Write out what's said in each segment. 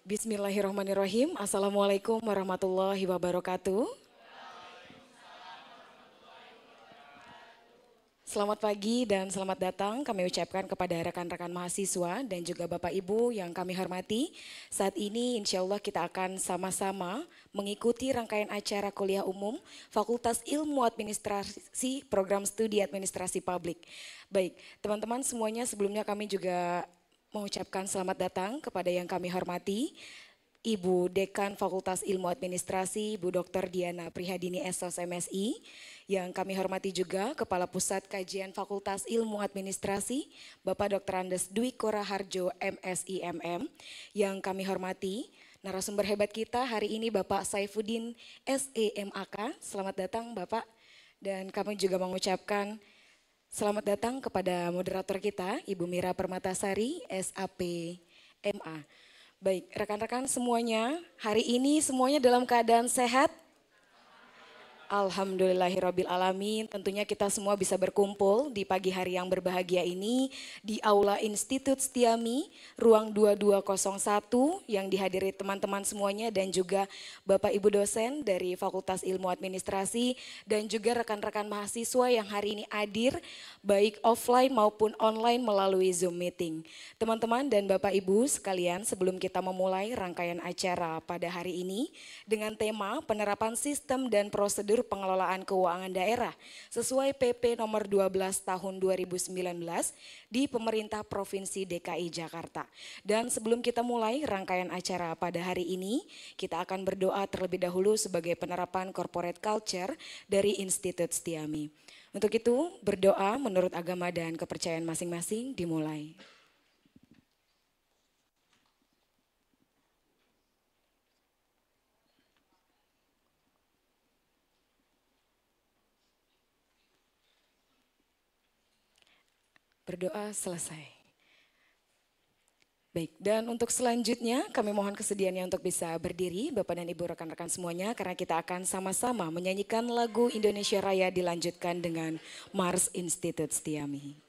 Bismillahirrahmanirrahim. Assalamualaikum warahmatullahi wabarakatuh. Selamat pagi dan selamat datang kami ucapkan kepada rekan-rekan mahasiswa dan juga Bapak Ibu yang kami hormati. Saat ini insya Allah kita akan sama-sama mengikuti rangkaian acara kuliah umum Fakultas Ilmu Administrasi Program Studi Administrasi Publik. Baik, teman-teman semuanya sebelumnya kami juga mengucapkan selamat datang kepada yang kami hormati. Ibu Dekan Fakultas Ilmu Administrasi, Bu Dr. Diana Prihadini SOS MSI, yang kami hormati juga Kepala Pusat Kajian Fakultas Ilmu Administrasi, Bapak Dr. Andes Dwi Koraharjo MSI MM, yang kami hormati narasumber hebat kita hari ini Bapak Saifuddin SEMAK, selamat datang Bapak, dan kami juga mengucapkan selamat datang kepada moderator kita Ibu Mira Permatasari SAP MA. Baik, rekan-rekan semuanya, hari ini semuanya dalam keadaan sehat? Alhamdulillahirabbil alamin. Tentunya kita semua bisa berkumpul di pagi hari yang berbahagia ini di Aula Institut Setiami, ruang 2201 yang dihadiri teman-teman semuanya dan juga Bapak Ibu dosen dari Fakultas Ilmu Administrasi dan juga rekan-rekan mahasiswa yang hari ini hadir baik offline maupun online melalui Zoom meeting. Teman-teman dan Bapak Ibu sekalian, sebelum kita memulai rangkaian acara pada hari ini dengan tema penerapan sistem dan prosedur pengelolaan keuangan daerah sesuai PP nomor 12 tahun 2019 di Pemerintah Provinsi DKI Jakarta. Dan sebelum kita mulai rangkaian acara pada hari ini, kita akan berdoa terlebih dahulu sebagai penerapan corporate culture dari Institut Setiami. Untuk itu, berdoa menurut agama dan kepercayaan masing-masing dimulai. Berdoa selesai. Baik, dan untuk selanjutnya kami mohon kesediaannya untuk bisa berdiri Bapak dan Ibu rekan-rekan semuanya karena kita akan sama-sama menyanyikan lagu Indonesia Raya dilanjutkan dengan Mars Institut Setiami.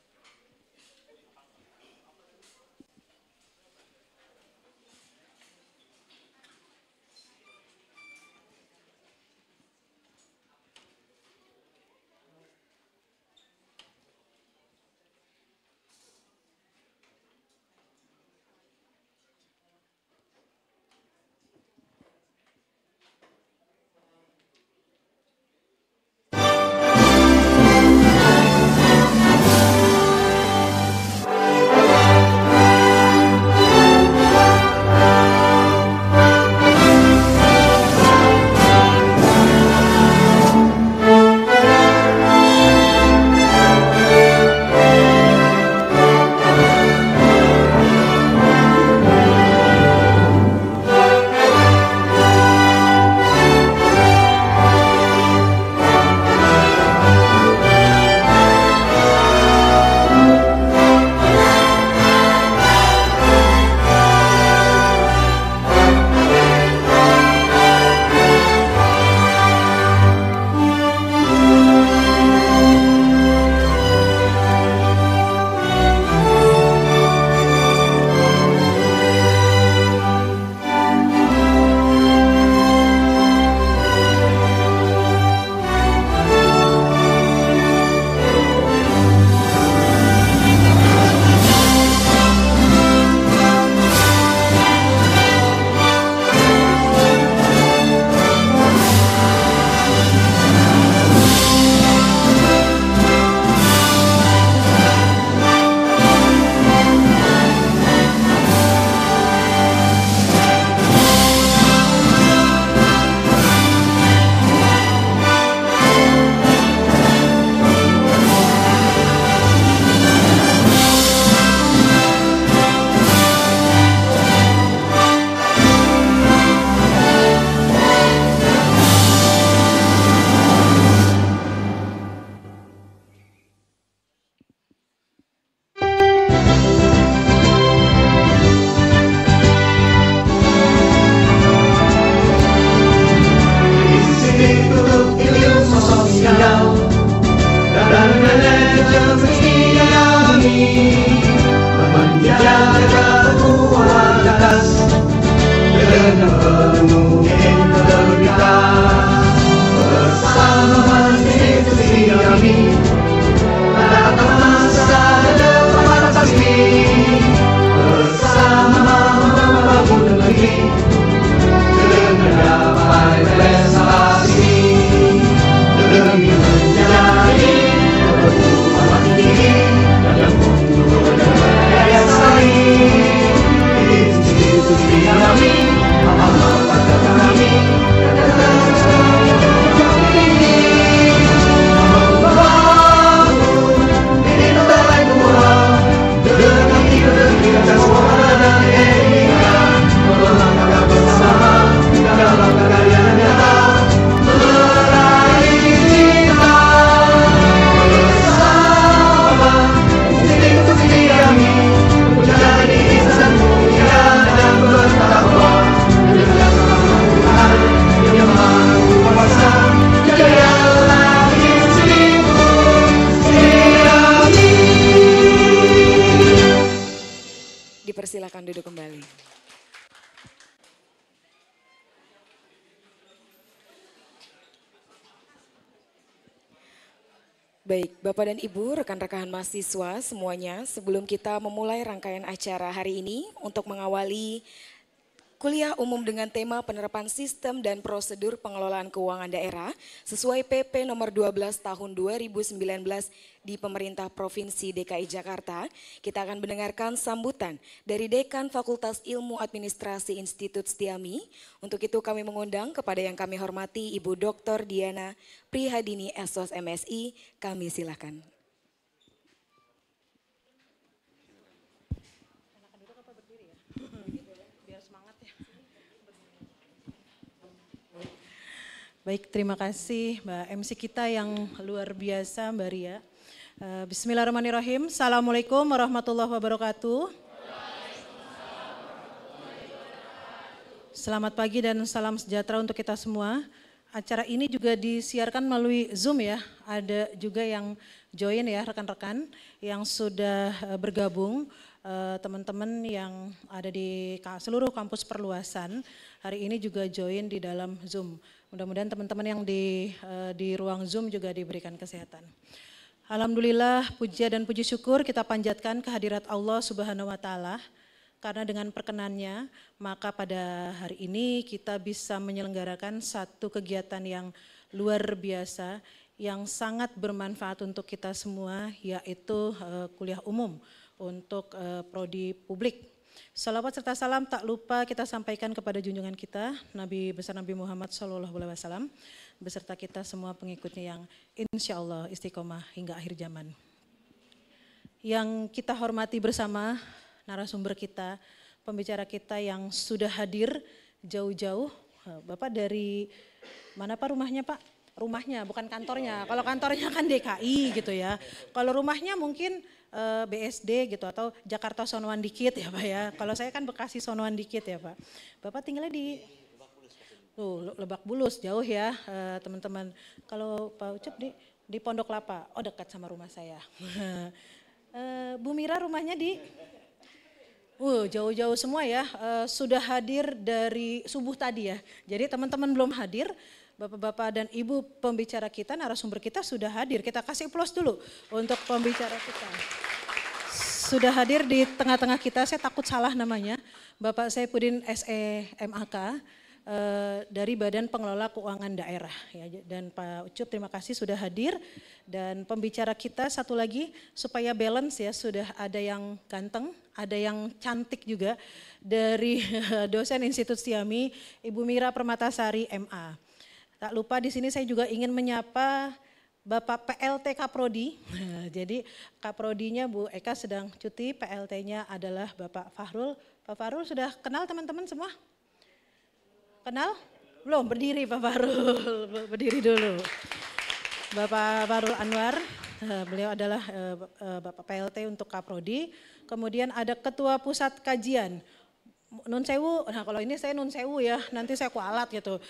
dengan dapat prestasi demi menjadi perempuan tinggi yang unggul dan berdaya saing. Institusi kami, apa kata kami, tinggi membangun diri terbaik tua dengan integritas suara dan etika, melangkah bersama dalam karya nyata, meraih cita bersama. Untuk diri kami menjadi insan mulia dan bertakwa dengan Tuhan yang Maha Kuasa. Jayalah institusi. Dipersilakan duduk kembali. Baik, Bapak dan Ibu, rekan-rekan mahasiswa semuanya, sebelum kita memulai rangkaian acara hari ini untuk mengawali kuliah umum dengan tema penerapan sistem dan prosedur pengelolaan keuangan daerah sesuai PP nomor 12 tahun 2019 di Pemerintah Provinsi DKI Jakarta, kita akan mendengarkan sambutan dari Dekan Fakultas Ilmu Administrasi Institut Setiami. Untuk itu kami mengundang kepada yang kami hormati Ibu Dr. Diana Prihadini SOS MSI, kami silakan. Baik, terima kasih Mbak MC kita yang luar biasa Mbak Ria. Bismillahirrahmanirrahim. Assalamualaikum warahmatullahi wabarakatuh. Selamat pagi dan salam sejahtera untuk kita semua. Acara ini juga disiarkan melalui Zoom ya. Ada juga yang join ya rekan-rekan yang sudah bergabung. Teman-teman yang ada di seluruh kampus perluasan hari ini juga join di dalam Zoom. Mudah-mudahan teman-teman yang di ruang Zoom juga diberikan kesehatan. Alhamdulillah, puja dan puji syukur kita panjatkan kehadirat Allah Subhanahu wa Ta'ala. Karena dengan perkenannya, maka pada hari ini kita bisa menyelenggarakan satu kegiatan yang luar biasa, yang sangat bermanfaat untuk kita semua, yaitu kuliah umum untuk prodi publik. Salawat serta salam tak lupa kita sampaikan kepada junjungan kita, Nabi besar Nabi Muhammad SAW, beserta kita semua pengikutnya yang insya Allah istiqomah hingga akhir zaman. Yang kita hormati bersama narasumber kita, pembicara kita yang sudah hadir jauh-jauh. Bapak dari mana Pak rumahnya Pak? Rumahnya bukan kantornya, kalau kantornya kan DKI gitu ya. Kalau rumahnya mungkin BSD gitu atau Jakarta sonoan dikit ya Pak ya. Kalau saya kan Bekasi sonoan dikit ya Pak. Bapak tinggalnya di Lebak Bulus jauh ya teman-teman. Kalau Pak Ucup di Pondok Lapa, oh dekat sama rumah saya. Bu Mira rumahnya di jauh-jauh semua ya. Sudah hadir dari subuh tadi ya. Jadi teman-teman belum hadir. Bapak-bapak dan ibu pembicara kita, narasumber kita sudah hadir. Kita kasih aplaus dulu untuk pembicara kita. Sudah hadir di tengah-tengah kita, saya takut salah namanya. Bapak Saifuddin SE MAK dari Badan Pengelola Keuangan Daerah. Ya, dan Pak Ucup terima kasih sudah hadir. Dan pembicara kita satu lagi supaya balance ya, sudah ada yang ganteng, ada yang cantik juga. Dari dosen Institut Setiami, Ibu Mira Permatasari MA. Tak lupa di sini saya juga ingin menyapa Bapak PLT Kaprodi. Jadi Kaprodinya Bu Eka sedang cuti, PLT-nya adalah Bapak Fahrul. Pak Fahrul sudah kenal teman-teman semua? Kenal? Belum, berdiri Pak Fahrul, berdiri dulu. Bapak Fahrul Anwar, beliau adalah Bapak PLT untuk Kaprodi. Kemudian ada Ketua Pusat Kajian. Nun Sewu, nah kalau ini saya Nun Sewu ya, nanti saya kualat gitu.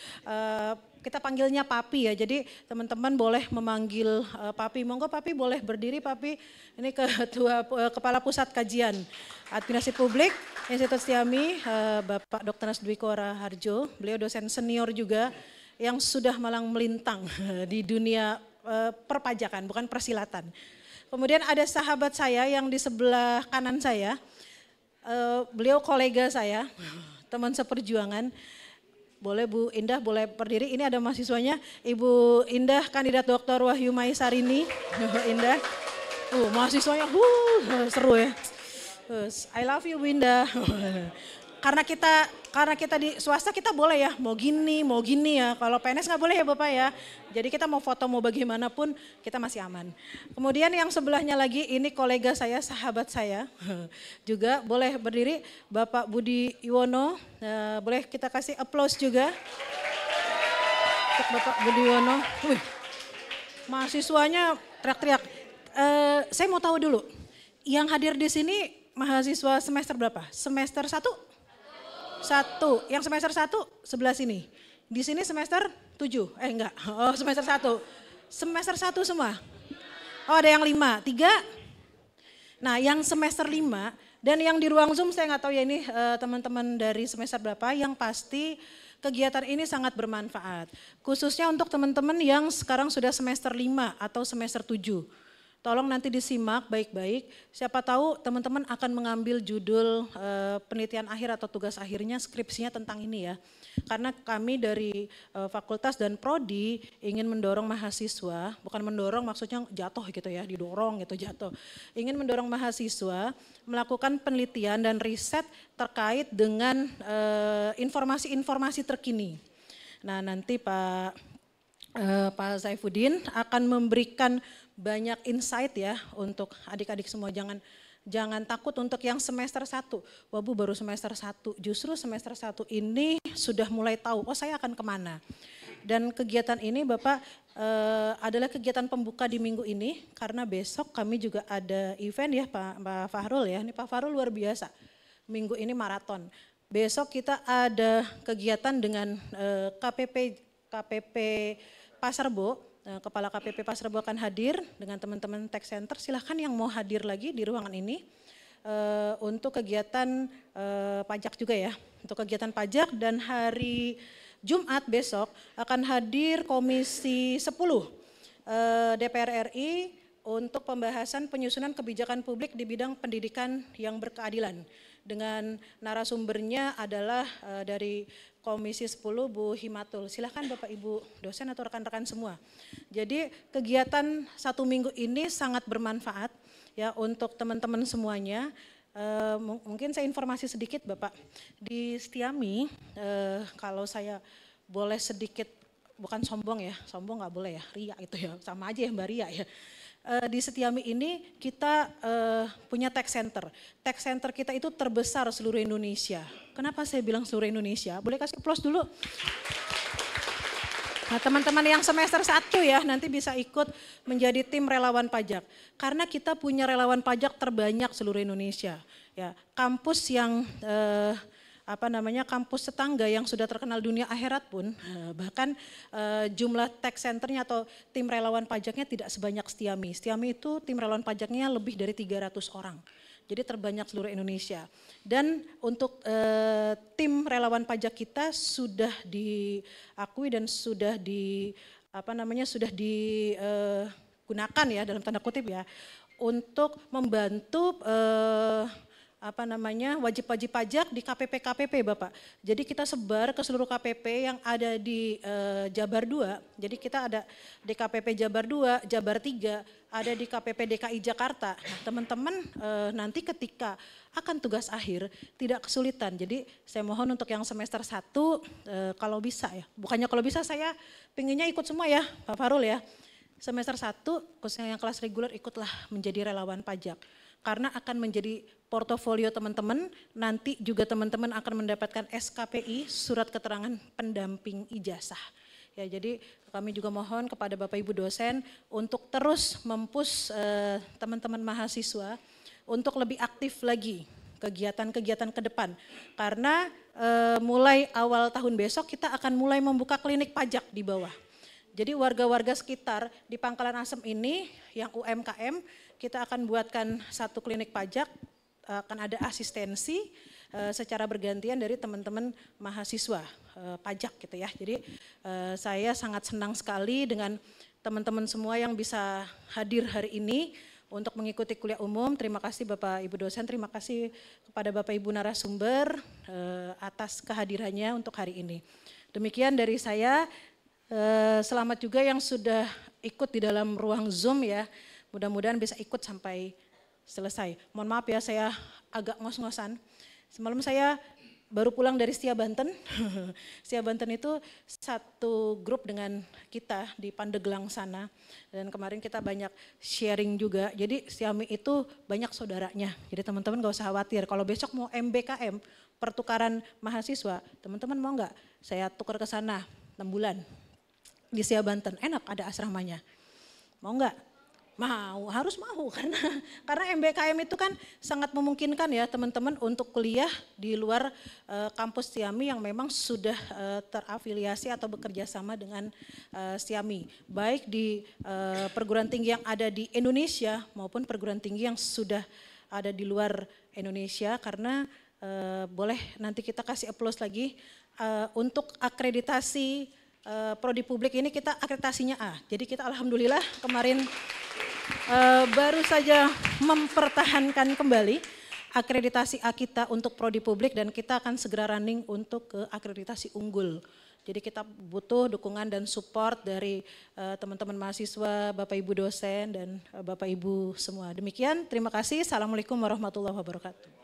Kita panggilnya Papi ya, jadi teman-teman boleh memanggil Papi. Monggo Papi boleh berdiri Papi, ini Kepala Pusat Kajian Administrasi Publik Institut Setiami, Bapak Dr. Nasdwiko Raharjo, beliau dosen senior juga yang sudah malang melintang di dunia perpajakan, bukan persilatan. Kemudian ada sahabat saya yang di sebelah kanan saya, beliau kolega saya, teman seperjuangan. Boleh Bu Indah, boleh berdiri. Ini ada mahasiswanya, Ibu Indah, kandidat Dr. Wahyu Maisarini. Indah, mahasiswanya, seru ya. I love you Bu Indah. Karena kita di swasta kita boleh ya, mau gini ya. Kalau PNS nggak boleh ya Bapak ya. Jadi kita mau foto mau bagaimanapun kita masih aman. Kemudian yang sebelahnya lagi ini kolega saya, sahabat saya. Juga boleh berdiri Bapak Budi Iwono. Boleh kita kasih applause juga. Untuk Bapak Budi Iwono. Mahasiswanya teriak-teriak. Saya mau tahu dulu, yang hadir di sini mahasiswa semester berapa? Semester 1? 1, yang semester 1 sebelah sini. Di sini semester 7, enggak, semester 1. Semester 1 semua? Oh ada yang 5, 3. Nah yang semester 5 dan yang di ruang Zoom saya nggak tahu ya ini teman-teman dari semester berapa, yang pasti kegiatan ini sangat bermanfaat. Khususnya untuk teman-teman yang sekarang sudah semester 5 atau semester 7. Tolong nanti disimak baik-baik, siapa tahu teman-teman akan mengambil judul penelitian akhir atau tugas akhirnya, skripsinya tentang ini ya. Karena kami dari fakultas dan prodi ingin mendorong mahasiswa, bukan mendorong maksudnya jatuh gitu ya, didorong gitu jatuh. Ingin mendorong mahasiswa melakukan penelitian dan riset terkait dengan informasi-informasi terkini. Nah nanti Pak Saifuddin akan memberikan banyak insight ya untuk adik-adik semua. Jangan takut untuk yang semester 1. Wah Bu baru semester 1, justru semester 1 ini sudah mulai tahu, oh saya akan kemana. Dan kegiatan ini Bapak adalah kegiatan pembuka di minggu ini, karena besok kami juga ada event ya Pak Fahrul ya. Ini Pak Fahrul luar biasa, minggu ini maraton. Besok kita ada kegiatan dengan KPP Pasar Rebo. Kepala KPP Pasar Rebo akan hadir dengan teman-teman Tech Center. Silahkan yang mau hadir lagi di ruangan ini untuk kegiatan pajak juga ya. Untuk kegiatan pajak, dan hari Jumat besok akan hadir Komisi 10 DPR RI untuk pembahasan penyusunan kebijakan publik di bidang pendidikan yang berkeadilan. Dengan narasumbernya adalah dari Komisi 10 Bu Himatul. Silahkan Bapak Ibu dosen atau rekan-rekan semua. Jadi kegiatan 1 minggu ini sangat bermanfaat ya untuk teman-teman semuanya. Mungkin saya informasi sedikit Bapak. Di Setiami kalau saya boleh sedikit, bukan sombong ya, sombong nggak boleh ya, ria itu ya, sama aja ya Mbak Ria ya. Di Setiami ini kita punya tech center. Tech center kita itu terbesar seluruh Indonesia. Kenapa saya bilang seluruh Indonesia? Boleh kasih applause dulu. Nah teman-teman yang semester 1 ya nanti bisa ikut menjadi tim relawan pajak. Karena kita punya relawan pajak terbanyak seluruh Indonesia. Ya, kampus yang kampus tetangga yang sudah terkenal dunia akhirat pun bahkan jumlah tech centernya atau tim relawan pajaknya tidak sebanyak Setiami. Setiami itu tim relawan pajaknya lebih dari 300 orang. Jadi terbanyak seluruh Indonesia. Dan untuk tim relawan pajak kita sudah diakui dan sudah digunakan ya dalam tanda kutip ya untuk membantu wajib-wajib pajak di KPP Bapak. Jadi kita sebar ke seluruh KPP yang ada di Jabar 2. Jadi kita ada di KPP Jabar 2, Jabar 3, ada di KPP DKI Jakarta. Nah teman-teman nanti ketika akan tugas akhir tidak kesulitan. Jadi saya mohon untuk yang semester 1 kalau bisa ya. Bukannya kalau bisa, saya pinginnya ikut semua ya Pak Farul ya. Semester 1 khususnya yang kelas reguler ikutlah menjadi relawan pajak. Karena akan menjadi portofolio teman-teman, nanti juga teman-teman akan mendapatkan SKPI, surat keterangan pendamping ijazah. Ya, jadi kami juga mohon kepada Bapak Ibu dosen untuk terus mempush teman-teman mahasiswa untuk lebih aktif lagi kegiatan-kegiatan ke depan. Karena mulai awal tahun besok kita akan mulai membuka klinik pajak di bawah. Jadi warga-warga sekitar di Pangkalan Asem ini yang UMKM kita akan buatkan satu klinik pajak, akan ada asistensi secara bergantian dari teman-teman mahasiswa pajak gitu ya. Jadi saya sangat senang sekali dengan teman-teman semua yang bisa hadir hari ini untuk mengikuti kuliah umum. Terima kasih Bapak Ibu dosen, terima kasih kepada Bapak Ibu narasumber atas kehadirannya untuk hari ini. Demikian dari saya, selamat juga yang sudah ikut di dalam ruang Zoom ya. Mudah-mudahan bisa ikut sampai selesai. Mohon maaf ya, saya agak ngos-ngosan. Semalam saya baru pulang dari Setia Banten. Setia Banten itu satu grup dengan kita di Pandeglang sana. Dan kemarin kita banyak sharing juga. Jadi Siami itu banyak saudaranya. Jadi teman-teman gak usah khawatir. Kalau besok mau MBKM, pertukaran mahasiswa, teman-teman mau gak? Saya tukar ke sana 6 bulan. Di Setia Banten, enak ada asramanya. Mau gak? Mau, harus mau karena MBKM itu kan sangat memungkinkan ya teman-teman untuk kuliah di luar kampus Siami yang memang sudah terafiliasi atau bekerja sama dengan Siami. Baik di perguruan tinggi yang ada di Indonesia maupun perguruan tinggi yang sudah ada di luar Indonesia, karena boleh nanti kita kasih aplaus lagi untuk akreditasi Prodi Publik ini, kita akreditasinya A. Jadi kita alhamdulillah kemarin baru saja mempertahankan kembali akreditasi A kita untuk Prodi Publik, dan kita akan segera running untuk ke akreditasi unggul. Jadi kita butuh dukungan dan support dari teman-teman mahasiswa, Bapak Ibu dosen dan Bapak Ibu semua. Demikian, terima kasih. Assalamualaikum warahmatullahi wabarakatuh.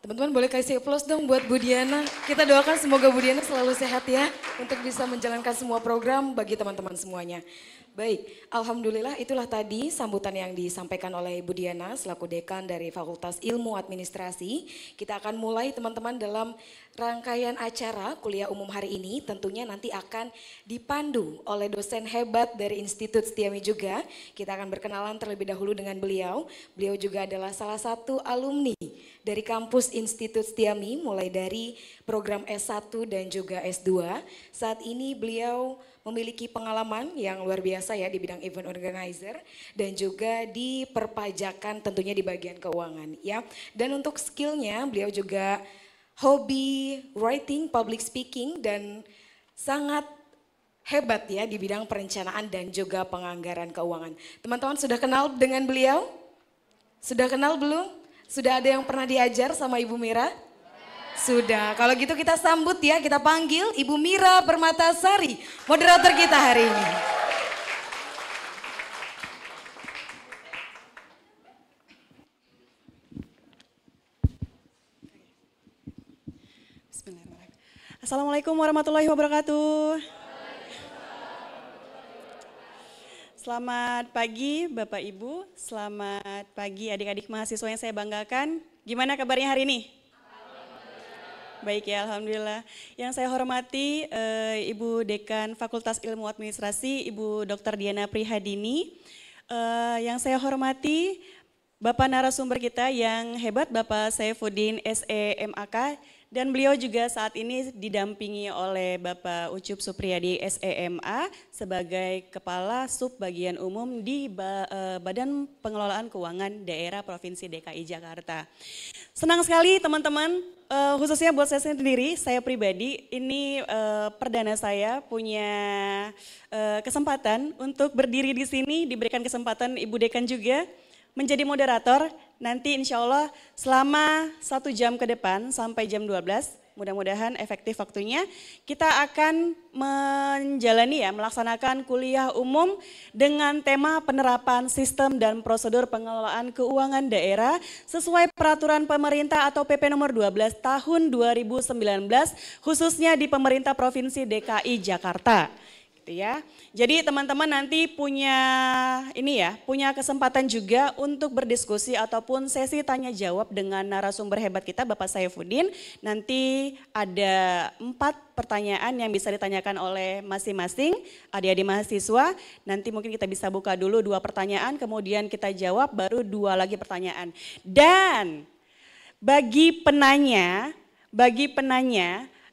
Teman-teman boleh kasih aplaus dong buat Bu Diana. Kita doakan semoga Bu Diana selalu sehat ya untuk bisa menjalankan semua program bagi teman-teman semuanya. Baik, alhamdulillah itulah tadi sambutan yang disampaikan oleh Bu Diana selaku Dekan dari Fakultas Ilmu Administrasi. Kita akan mulai teman-teman dalam rangkaian acara kuliah umum hari ini, tentunya nanti akan dipandu oleh dosen hebat dari Institut Setiami juga. Kita akan berkenalan terlebih dahulu dengan beliau. Beliau juga adalah salah satu alumni dari kampus Institut Setiami, mulai dari program S1 dan juga S2. Saat ini beliau memiliki pengalaman yang luar biasa ya di bidang event organizer dan juga di perpajakan, tentunya di bagian keuangan ya. Dan untuk skillnya beliau juga hobi writing, public speaking, dan sangat hebat ya di bidang perencanaan dan juga penganggaran keuangan. Teman-teman sudah kenal dengan beliau? Sudah kenal belum? Sudah ada yang pernah diajar sama Ibu Mira? Sudah, kalau gitu kita sambut ya, kita panggil Ibu Mira Permatasari, moderator kita hari ini. Bismillahirrahmanirrahim. Assalamualaikum warahmatullahi wabarakatuh. Selamat pagi Bapak Ibu, selamat pagi adik-adik mahasiswa yang saya banggakan. Gimana kabarnya hari ini? Baik ya, alhamdulillah. Yang saya hormati Ibu Dekan Fakultas Ilmu Administrasi, Ibu Dr. Diana Prihadini. Yang saya hormati Bapak narasumber kita yang hebat, Bapak Saifuddin SEMAK, dan beliau juga saat ini didampingi oleh Bapak Ucup Supriyadi SEMA sebagai Kepala Sub Bagian Umum di Badan Pengelolaan Keuangan Daerah Provinsi DKI Jakarta. Senang sekali teman-teman, khususnya buat saya sendiri, saya pribadi, ini perdana saya punya kesempatan untuk berdiri di sini, diberikan kesempatan Ibu Dekan juga menjadi moderator. Nanti insya Allah selama 1 jam ke depan sampai jam 12, mudah-mudahan efektif waktunya, kita akan melaksanakan kuliah umum dengan tema penerapan sistem dan prosedur pengelolaan keuangan daerah sesuai peraturan pemerintah atau PP nomor 12 tahun 2019, khususnya di pemerintah Provinsi DKI Jakarta. Ya. Jadi teman-teman nanti punya kesempatan juga untuk berdiskusi ataupun sesi tanya jawab dengan narasumber hebat kita Bapak Saifuddin. Nanti ada 4 pertanyaan yang bisa ditanyakan oleh masing-masing adik-adik mahasiswa. Nanti mungkin kita bisa buka dulu 2 pertanyaan, kemudian kita jawab, baru 2 lagi pertanyaan. Dan bagi penanya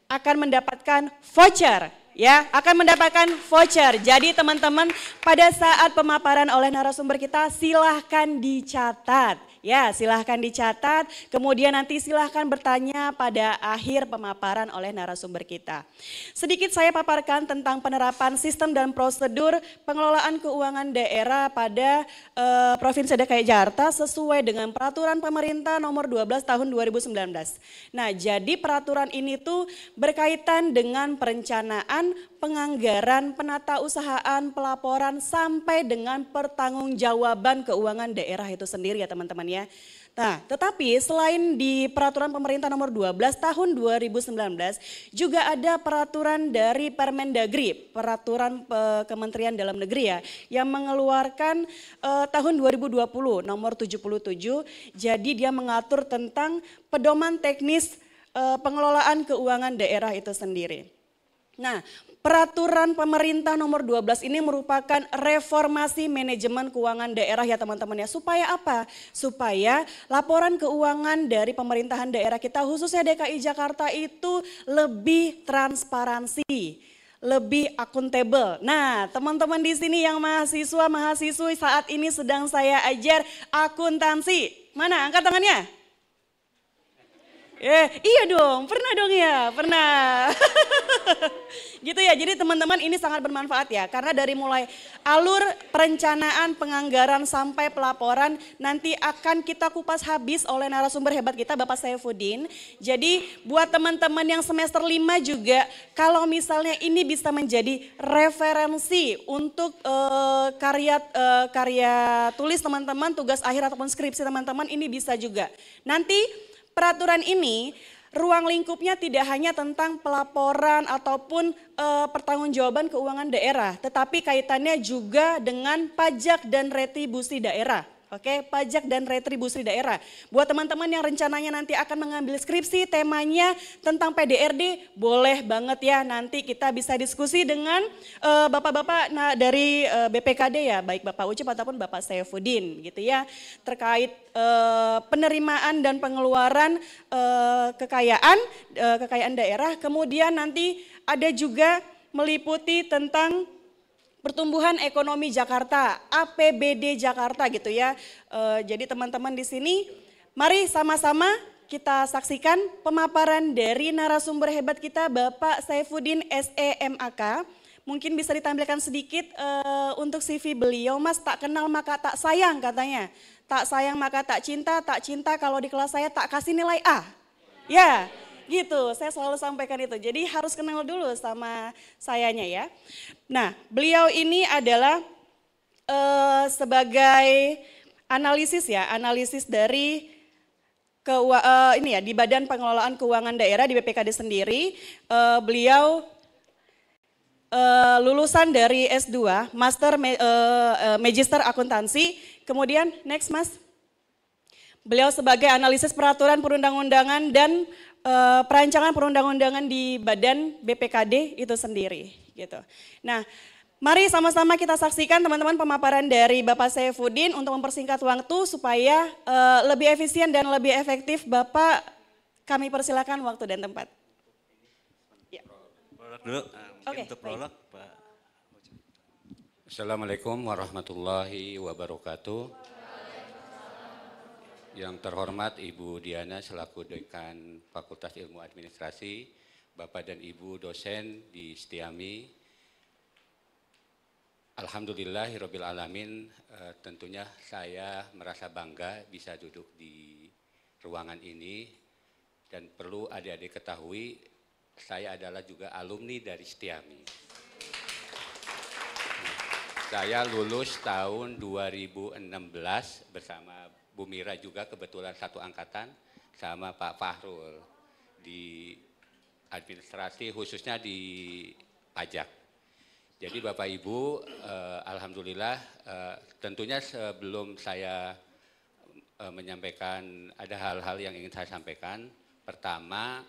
akan mendapatkan voucher. Ya, akan mendapatkan voucher. Jadi teman-teman pada saat pemaparan oleh narasumber kita silahkan dicatat. Ya, silahkan dicatat, kemudian nanti silahkan bertanya pada akhir pemaparan oleh narasumber kita. Sedikit saya paparkan tentang penerapan sistem dan prosedur pengelolaan keuangan daerah pada Provinsi DKI Jakarta sesuai dengan peraturan pemerintah nomor 12 tahun 2019. Nah, jadi peraturan ini tuh berkaitan dengan perencanaan, penganggaran, penatausahaan, pelaporan sampai dengan pertanggungjawaban keuangan daerah itu sendiri ya teman-teman ya. Nah, tetapi selain di peraturan pemerintah nomor 12 tahun 2019 juga ada peraturan dari Permendagri, peraturan Kementerian Dalam Negeri ya, yang mengeluarkan tahun 2020 nomor 77. Jadi dia mengatur tentang pedoman teknis pengelolaan keuangan daerah itu sendiri. Nah, peraturan pemerintah nomor 12 ini merupakan reformasi manajemen keuangan daerah ya teman-teman ya. Supaya apa? Supaya laporan keuangan dari pemerintahan daerah kita khususnya DKI Jakarta itu lebih transparansi, lebih akuntabel. Nah, teman-teman di sini yang mahasiswa-mahasiswi saat ini sedang saya ajar akuntansi. Mana? Angkat tangannya. Iya dong, pernah dong ya, pernah. Gitu ya, jadi teman-teman ini sangat bermanfaat ya. Karena dari mulai alur perencanaan, penganggaran sampai pelaporan nanti akan kita kupas habis oleh narasumber hebat kita Bapak Saifuddin. Jadi buat teman-teman yang semester 5 juga kalau misalnya ini bisa menjadi referensi untuk karya tulis teman-teman, tugas akhir ataupun skripsi teman-teman ini bisa juga. Nanti peraturan ini ruang lingkupnya tidak hanya tentang pelaporan ataupun pertanggungjawaban keuangan daerah, tetapi kaitannya juga dengan pajak dan retribusi daerah. Oke, pajak dan retribusi daerah. Buat teman-teman yang rencananya nanti akan mengambil skripsi temanya tentang PDRD, boleh banget ya nanti kita bisa diskusi dengan bapak-bapak dari BPKD ya, baik Bapak Ucup ataupun Bapak Saifuddin gitu ya, terkait penerimaan dan pengeluaran kekayaan daerah. Kemudian nanti ada juga meliputi tentang pertumbuhan ekonomi Jakarta, APBD Jakarta gitu ya. Jadi teman-teman di sini, mari sama-sama kita saksikan pemaparan dari narasumber hebat kita Bapak Saifuddin SEMAK. Mungkin bisa ditampilkan sedikit untuk CV beliau, Mas, tak kenal maka tak sayang katanya. Tak sayang maka tak cinta kalau di kelas saya tak kasih nilai A. Ya, gitu, saya selalu sampaikan itu. Jadi harus kenal dulu sama sayanya ya. Nah, beliau ini adalah sebagai analisis ya, analisis dari ini ya di Badan Pengelolaan Keuangan Daerah di BPKD sendiri. Beliau lulusan dari S2, Master Magister Akuntansi. Kemudian next Mas. Beliau sebagai analisis peraturan perundang-undangan dan perancangan perundang-undangan di Badan BPKD itu sendiri gitu. Nah, mari sama-sama kita saksikan teman-teman pemaparan dari Bapak Saifuddin untuk mempersingkat waktu supaya lebih efisien dan lebih efektif. Bapak, kami persilakan waktu dan tempat. Ya. Prolog dulu, mungkin untuk prolog Pak. Assalamualaikum warahmatullahi wabarakatuh. Yang terhormat Ibu Diana selaku Dekan Fakultas Ilmu Administrasi, Bapak dan Ibu dosen di STIAMI. Alhamdulillahirabbil alamin, tentunya saya merasa bangga bisa duduk di ruangan ini dan perlu adik-adik ketahui saya adalah juga alumni dari STIAMI. Saya lulus tahun 2016 bersama Bu Mira juga kebetulan satu angkatan sama Pak Fahrul di administrasi khususnya di pajak. Jadi Bapak Ibu, alhamdulillah tentunya sebelum saya menyampaikan ada hal-hal yang ingin saya sampaikan. Pertama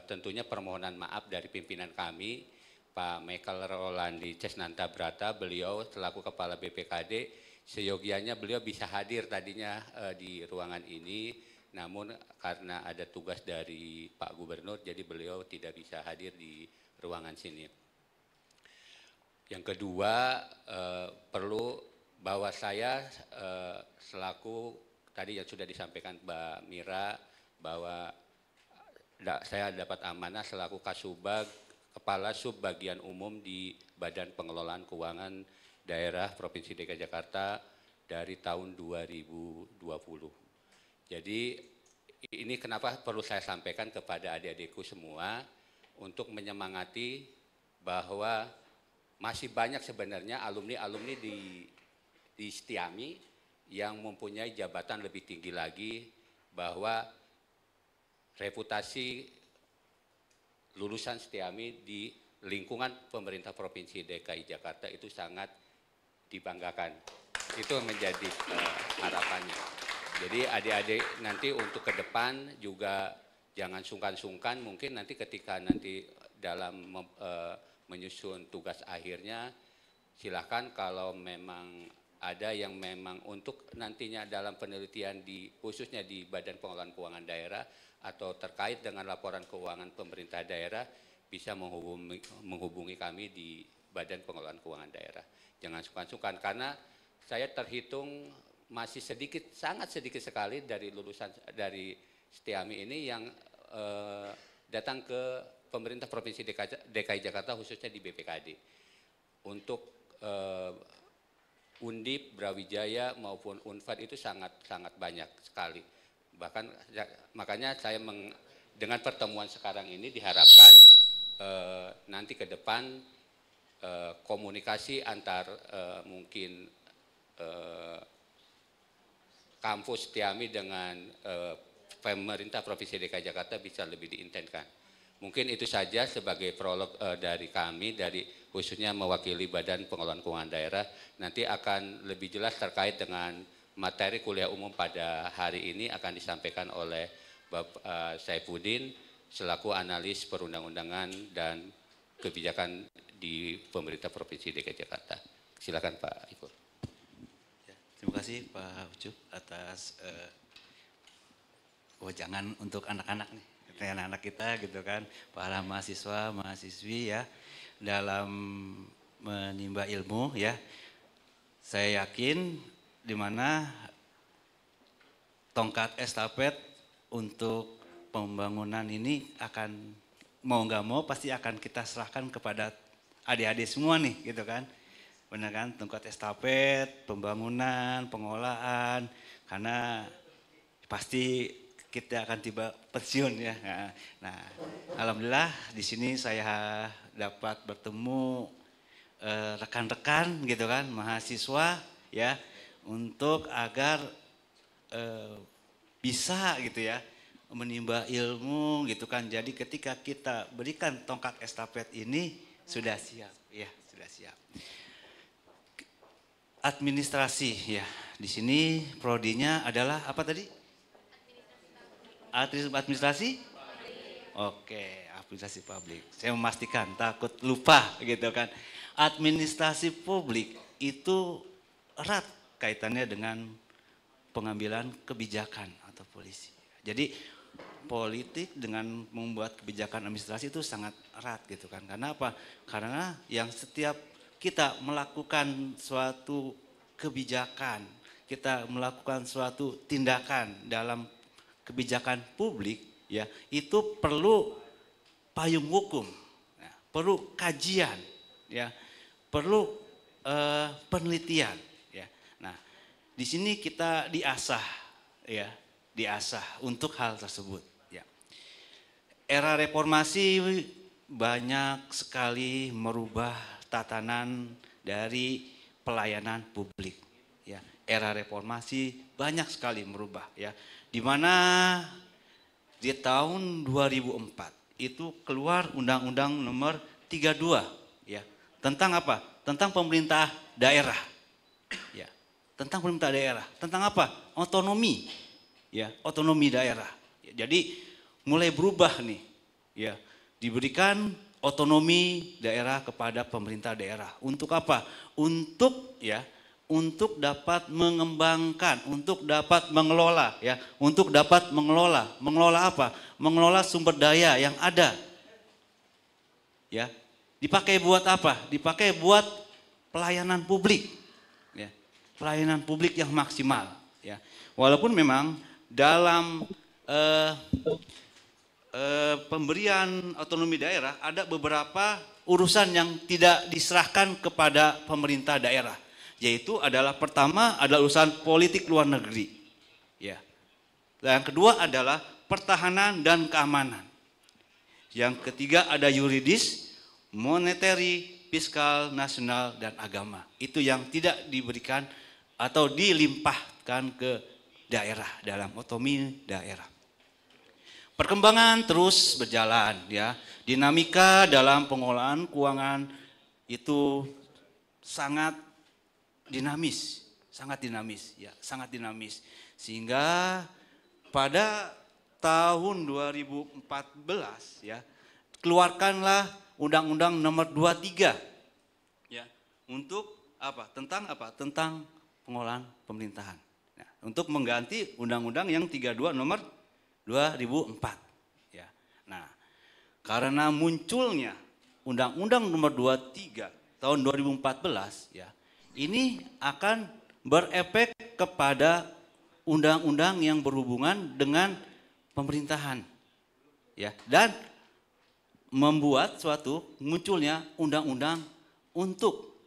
tentunya permohonan maaf dari pimpinan kami Pak Michael Rolandi Cesnanta Brata, beliau selaku Kepala BPKD. Seyogianya beliau bisa hadir tadinya di ruangan ini, namun karena ada tugas dari Pak Gubernur, jadi beliau tidak bisa hadir di ruangan sini. Yang kedua, perlu bahwa saya selaku tadi yang sudah disampaikan Mbak Mira bahwa saya dapat amanah selaku Kasubag, Kepala Sub Bagian Umum di Badan Pengelolaan Keuangan Daerah Provinsi DKI Jakarta dari tahun 2020. Jadi ini kenapa perlu saya sampaikan kepada adik-adikku semua untuk menyemangati bahwa masih banyak sebenarnya alumni-alumni di Setiami yang mempunyai jabatan lebih tinggi lagi, bahwa reputasi lulusan Setiami di lingkungan pemerintah Provinsi DKI Jakarta itu sangat dibanggakan. Itu menjadi harapannya. Jadi adik-adik nanti untuk ke depan juga jangan sungkan-sungkan, mungkin nanti ketika nanti dalam menyusun tugas akhirnya, silakan kalau memang ada yang memang untuk nantinya dalam penelitian khususnya di Badan Pengelolaan Keuangan Daerah atau terkait dengan laporan keuangan pemerintah daerah, bisa menghubungi kami di Badan Pengelolaan Keuangan Daerah. Jangan sungkan-sungkan, karena saya terhitung masih sedikit, sangat sedikit sekali dari lulusan dari Setiami ini yang datang ke pemerintah Provinsi DKI Jakarta khususnya di BPKD. Untuk Undip, Brawijaya maupun Unpad itu sangat banyak sekali. Bahkan makanya saya dengan pertemuan sekarang ini diharapkan nanti ke depan komunikasi antar mungkin kampus Setiami dengan pemerintah Provinsi DKI Jakarta bisa lebih diintenskan. Mungkin itu saja sebagai prolog dari kami, dari khususnya mewakili Badan Pengelolaan Keuangan Daerah. Nanti akan lebih jelas terkait dengan materi kuliah umum pada hari ini akan disampaikan oleh Bapak Saifuddin selaku analis perundang-undangan dan kebijakan di pemerintah Provinsi DKI Jakarta. Silakan Pak Ibu. Ya, terima kasih Pak Ucup atas wejangan untuk anak-anak nih. Anak-anak kita gitu kan, para mahasiswa, mahasiswi ya, dalam menimba ilmu ya. Saya yakin di mana tongkat estafet untuk pembangunan ini akan mau nggak mau pasti akan kita serahkan kepada adik-adik semua nih gitu kan. Benar kan, tongkat estafet, pembangunan, pengolahan, karena pasti kita akan tiba pensiun ya. Nah, alhamdulillah di sini saya dapat bertemu rekan-rekan gitu kan, mahasiswa ya, untuk agar bisa gitu ya menimba ilmu gitu kan. Jadi ketika kita berikan tongkat estafet ini sudah siap ya, sudah siap. Administrasi ya, di sini prodinya adalah apa tadi? Administrasi? Oke, administrasi publik. Saya memastikan, takut lupa gitu kan. Administrasi publik itu erat kaitannya dengan pengambilan kebijakan atau polisi. Jadi politik dengan membuat kebijakan administrasi itu sangat erat gitu kan. Karena apa? Karena yang setiap kita melakukan suatu kebijakan, kita melakukan suatu tindakan dalam kebijakan publik ya, itu perlu payung hukum, ya, perlu kajian, ya, perlu penelitian, ya. Nah, di sini kita diasah, ya, diasah untuk hal tersebut. Ya. Era reformasi banyak sekali merubah tatanan dari pelayanan publik. Ya, era reformasi banyak sekali merubah, ya. Di mana di tahun 2004 itu keluar Undang-Undang Nomor 32 ya, tentang apa? Tentang pemerintah daerah. Ya, tentang pemerintah daerah. Tentang apa? Otonomi. Ya, otonomi daerah. Ya, jadi mulai berubah nih. Ya, diberikan otonomi daerah kepada pemerintah daerah. Untuk apa? Untuk ya, untuk dapat mengembangkan, untuk dapat mengelola ya, untuk dapat mengelola. Mengelola apa? Mengelola sumber daya yang ada. Ya. Dipakai buat apa? Dipakai buat pelayanan publik. Ya. Pelayanan publik yang maksimal ya. Walaupun memang dalam pemberian otonomi daerah ada beberapa urusan yang tidak diserahkan kepada pemerintah daerah, yaitu adalah pertama adalah urusan politik luar negeri, ya. Yang kedua adalah pertahanan dan keamanan. Yang ketiga ada yuridis, monetary, fiskal, nasional, dan agama. Itu yang tidak diberikan atau dilimpahkan ke daerah dalam otonomi daerah. Perkembangan terus berjalan, ya. Dinamika dalam pengelolaan keuangan itu sangat dinamis, ya, sangat dinamis. Sehingga pada tahun 2014 ya, keluarkanlah Undang-Undang Nomor 23 ya, untuk apa? Tentang pengelolaan pemerintahan. Nah, untuk mengganti Undang-Undang yang 32 Nomor 2004 ya. Nah, karena munculnya Undang-Undang Nomor 23 tahun 2014 ya, ini akan berefek kepada undang-undang yang berhubungan dengan pemerintahan ya, dan membuat munculnya undang-undang untuk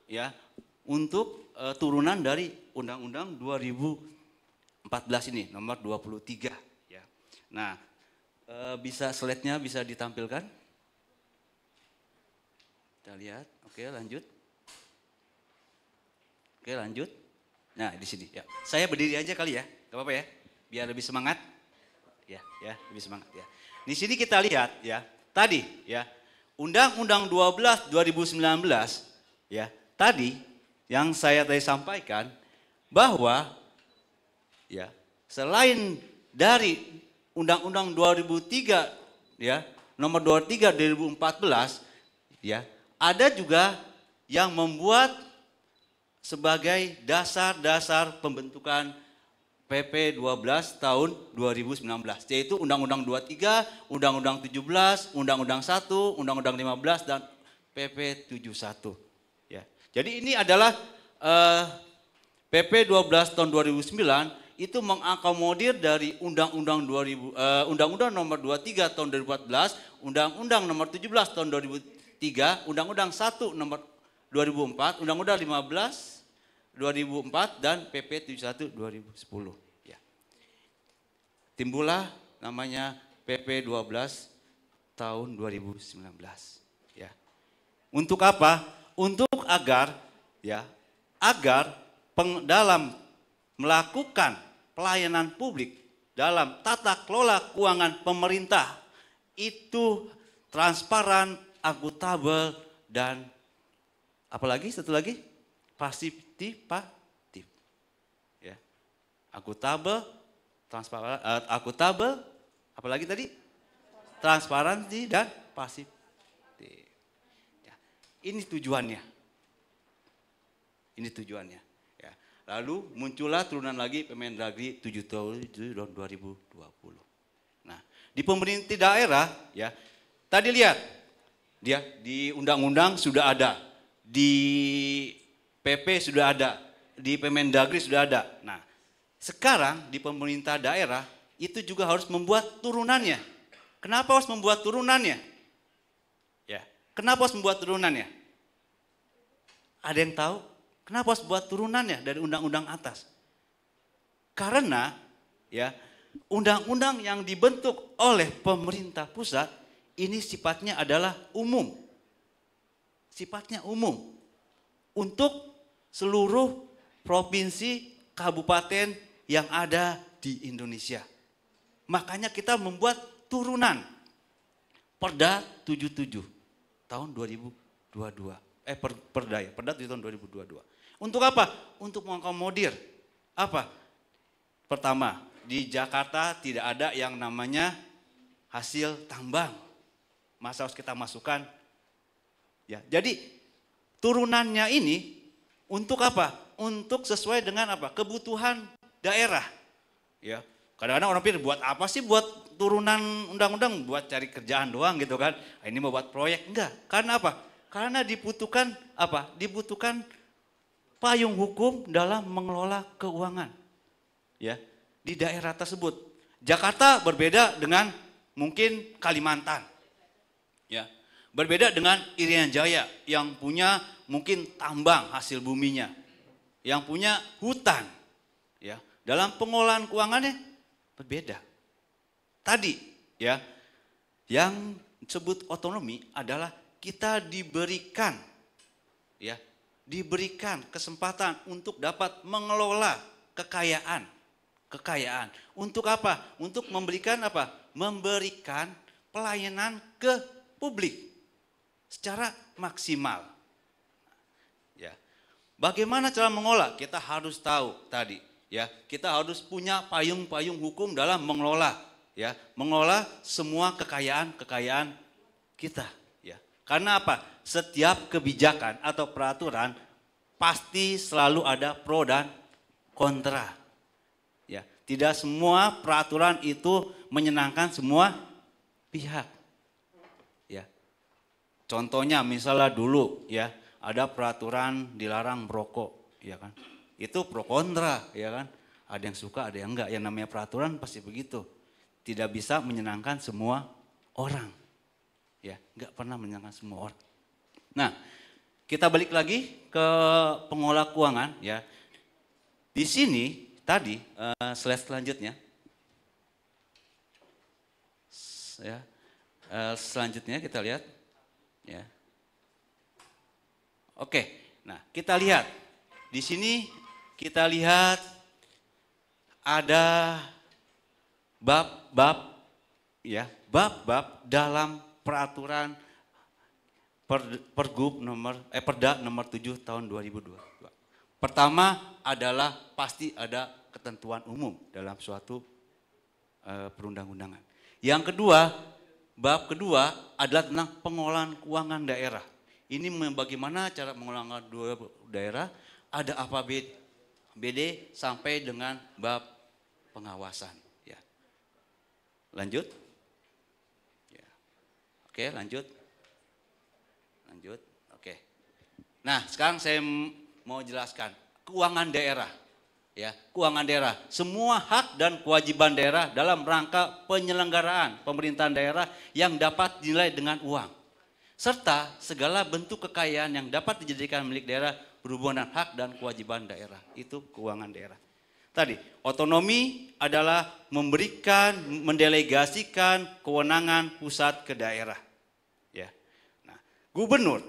turunan dari Undang-Undang 2014 ini nomor 23 ya. Nah, bisa slide-nya bisa ditampilkan. Kita lihat. Oke, lanjut. Nah, di sini ya. Saya berdiri aja kali ya. Gak apa-apa ya, biar lebih semangat. Ya, lebih semangat ya. Di sini kita lihat ya, tadi ya, Undang-Undang 12 2019 ya, tadi yang saya tadi sampaikan bahwa ya, selain dari Undang-Undang 2003 ya, Nomor 23 2014 ya, ada juga yang membuat sebagai dasar-dasar pembentukan PP 12 tahun 2019, yaitu Undang-Undang 23, Undang-Undang 17, Undang-Undang 1, Undang-Undang 15, dan PP 71. Ya. Jadi ini adalah PP 12 tahun 2009 itu mengakomodir dari Undang-Undang Nomor 23 tahun 2014, Undang-Undang Nomor 17 tahun 2003, Undang-Undang 1 Nomor 2004, Undang-Undang 15 2004 dan PP 71 2010 ya. Timbullah namanya PP 12 tahun 2019 ya. Untuk apa? Untuk agar dalam melakukan pelayanan publik dalam tata kelola keuangan pemerintah itu transparan, akuntabel, dan apalagi satu lagi partisipatif, ya, akuntabel, transparan, apalagi tadi transparansi dan partisipatif. Ya, ini tujuannya. Ya. Lalu muncullah turunan lagi Permendagri 7 tahun 2020. Nah, di pemerintah daerah, ya, tadi lihat, dia di undang-undang sudah ada, di PP sudah ada, di Permendagri sudah ada. Nah, sekarang di pemerintah daerah itu juga harus membuat turunannya. Kenapa harus membuat turunannya? Ya, kenapa harus membuat turunannya? Ada yang tahu? Kenapa harus buat turunannya dari undang-undang atas? Karena ya, undang-undang yang dibentuk oleh pemerintah pusat ini sifatnya adalah umum. Sifatnya umum untuk seluruh provinsi, kabupaten yang ada di Indonesia. Makanya kita membuat turunan Perda 77 tahun 2022. Perda 7 tahun 2022. Untuk apa? Untuk mengakomodir apa? Pertama, di Jakarta tidak ada yang namanya hasil tambang. Masa harus kita masukkan? Ya, jadi turunannya ini untuk apa? Untuk sesuai dengan apa? Kebutuhan daerah. Ya, kadang-kadang orang pikir buat apa sih buat turunan undang-undang, buat cari kerjaan doang gitu kan? Ini mau buat proyek, enggak? Karena apa? Karena dibutuhkan apa? Dibutuhkan payung hukum dalam mengelola keuangan. Ya. di daerah tersebut. Jakarta berbeda dengan mungkin Kalimantan. Ya. Berbeda dengan Irian Jaya yang punya mungkin tambang hasil buminya, yang punya hutan. Ya. Dalam pengolahan keuangannya berbeda. Tadi ya, yang disebut otonomi adalah kita diberikan kesempatan untuk dapat mengelola kekayaan. Untuk apa? Untuk memberikan apa? Memberikan pelayanan ke publik secara maksimal. Ya. Bagaimana cara mengolah? Kita harus tahu tadi, ya. Kita harus punya payung-payung hukum dalam mengelola, ya, mengelola semua kekayaan kita, ya. Karena apa? Setiap kebijakan atau peraturan pasti selalu ada pro dan kontra. Ya, tidak semua peraturan itu menyenangkan semua pihak. Contohnya misalnya dulu ya ada peraturan dilarang merokok, ya kan? Itu pro kontra, ya kan? Ada yang suka, ada yang enggak. Yang namanya peraturan pasti begitu. Tidak bisa menyenangkan semua orang, ya, enggak pernah menyenangkan semua orang. Nah, kita balik lagi ke pengolah keuangan, ya. Di sini tadi slide selanjutnya, ya, selanjutnya kita lihat. Ya. Oke, nah kita lihat di sini kita lihat ada bab-bab, ya, bab-bab dalam peraturan Perda nomor 7 tahun 2022. Pertama adalah pasti ada ketentuan umum dalam suatu perundang-undangan. Yang kedua, bab kedua adalah tentang pengolahan keuangan daerah. Ini bagaimana cara mengelola daerah, ada APBD sampai dengan bab pengawasan. Ya. Lanjut. Ya. Oke, lanjut. Oke. Nah, sekarang saya mau jelaskan keuangan daerah. Ya, keuangan daerah, semua hak dan kewajiban daerah dalam rangka penyelenggaraan pemerintahan daerah yang dapat dinilai dengan uang, serta segala bentuk kekayaan yang dapat dijadikan milik daerah berhubungan dengan hak dan kewajiban daerah. Itu keuangan daerah. Tadi, otonomi adalah mendelegasikan kewenangan pusat ke daerah. Ya. Nah, gubernur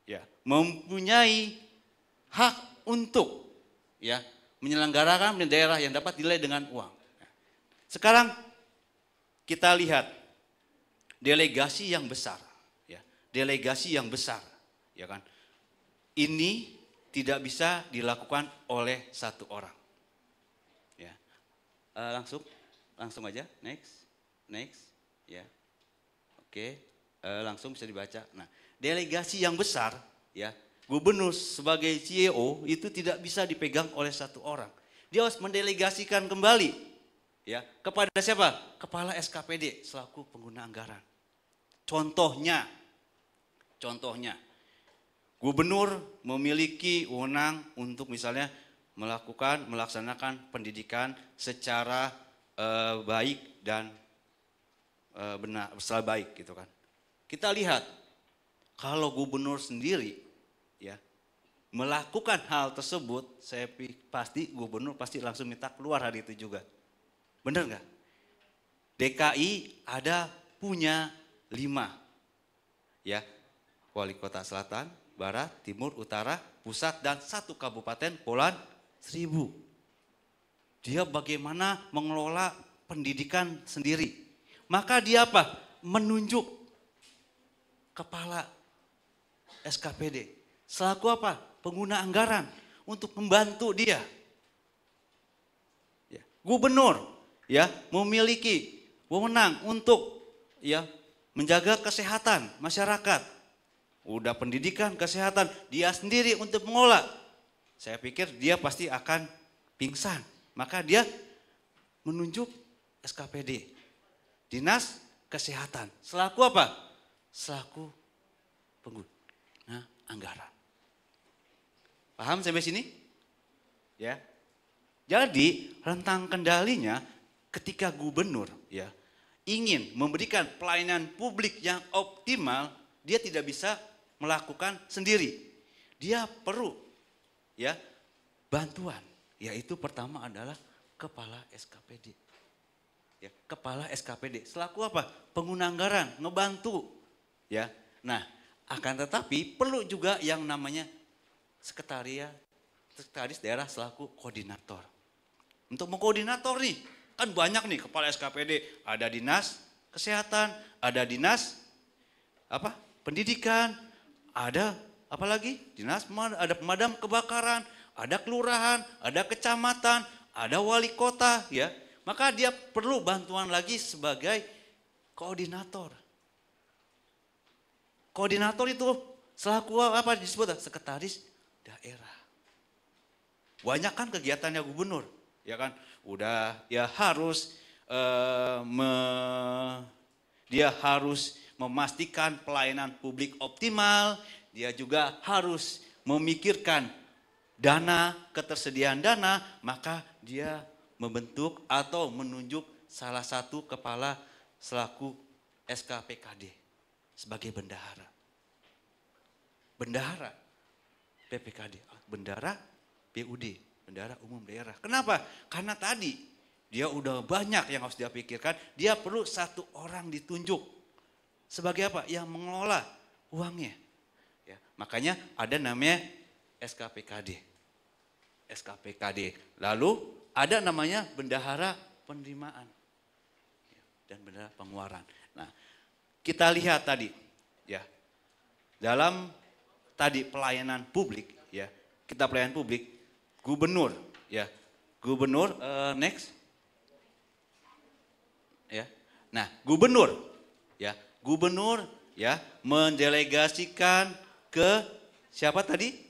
ya mempunyai hak untuk ya menyelenggarakan daerah yang dapat dinilai dengan uang. Sekarang kita lihat delegasi yang besar, ya, delegasi yang besar, ya kan? Ini tidak bisa dilakukan oleh satu orang. Ya, langsung aja, next, ya, oke, langsung bisa dibaca. Nah, delegasi yang besar, ya. Gubernur sebagai CEO itu tidak bisa dipegang oleh satu orang. Dia harus mendelegasikan kembali ya kepada siapa? Kepala SKPD selaku pengguna anggaran. Contohnya gubernur memiliki wewenang untuk misalnya melaksanakan pendidikan secara baik dan benar, secara baik gitu kan. Kita lihat kalau gubernur sendiri ya melakukan hal tersebut, saya pasti gubernur pasti langsung minta keluar hari itu juga. Benar nggak? DKI ada punya 5 ya, wali kota selatan, barat, timur, utara, pusat, dan 1 kabupaten Kepulauan Seribu. Dia bagaimana mengelola pendidikan sendiri. Maka dia apa? Menunjuk kepala SKPD. Selaku apa? Pengguna anggaran untuk membantu dia. Ya. Gubernur ya memiliki wewenang untuk ya menjaga kesehatan masyarakat. Udah pendidikan, kesehatan, dia sendiri untuk mengolah. Saya pikir dia pasti akan pingsan. Maka dia menunjuk SKPD, Dinas Kesehatan. Selaku apa? Selaku pengguna anggaran. Paham sampai sini? Ya. Jadi rentang kendalinya ketika gubernur ya ingin memberikan pelayanan publik yang optimal, dia tidak bisa melakukan sendiri. Dia perlu ya bantuan, yaitu pertama adalah kepala SKPD. Ya, kepala SKPD selaku apa? Pengguna anggaran, ngebantu. Ya. Nah, akan tetapi perlu juga yang namanya sekretaris daerah selaku koordinator. Untuk mengkoordinator nih, kan banyak nih kepala SKPD, ada dinas kesehatan, ada dinas pendidikan, ada apa lagi? Ada pemadam kebakaran, ada kelurahan, ada kecamatan, ada wali kota, ya. Maka dia perlu bantuan lagi sebagai koordinator. Koordinator itu selaku apa disebut? Sekretaris daerah. Banyak kan kegiatannya gubernur, ya kan? Udah ya dia harus memastikan pelayanan publik optimal, dia juga harus memikirkan dana, ketersediaan dana, maka dia membentuk atau menunjuk salah satu kepala selaku SKPKD sebagai bendahara. Bendahara PPKD, bendahara PUD, bendahara umum daerah. Kenapa? Karena tadi dia udah banyak yang harus dia pikirkan, dia perlu satu orang ditunjuk sebagai apa? Yang mengelola uangnya. Ya, makanya ada namanya SKPKD. SKPKD. Lalu ada namanya bendahara penerimaan dan bendahara pengeluaran. Nah, kita lihat tadi ya. Dalam tadi pelayanan publik ya, kita pelayanan publik gubernur ya. Gubernur next. Ya. Nah, gubernur ya mendelegasikan ke siapa tadi?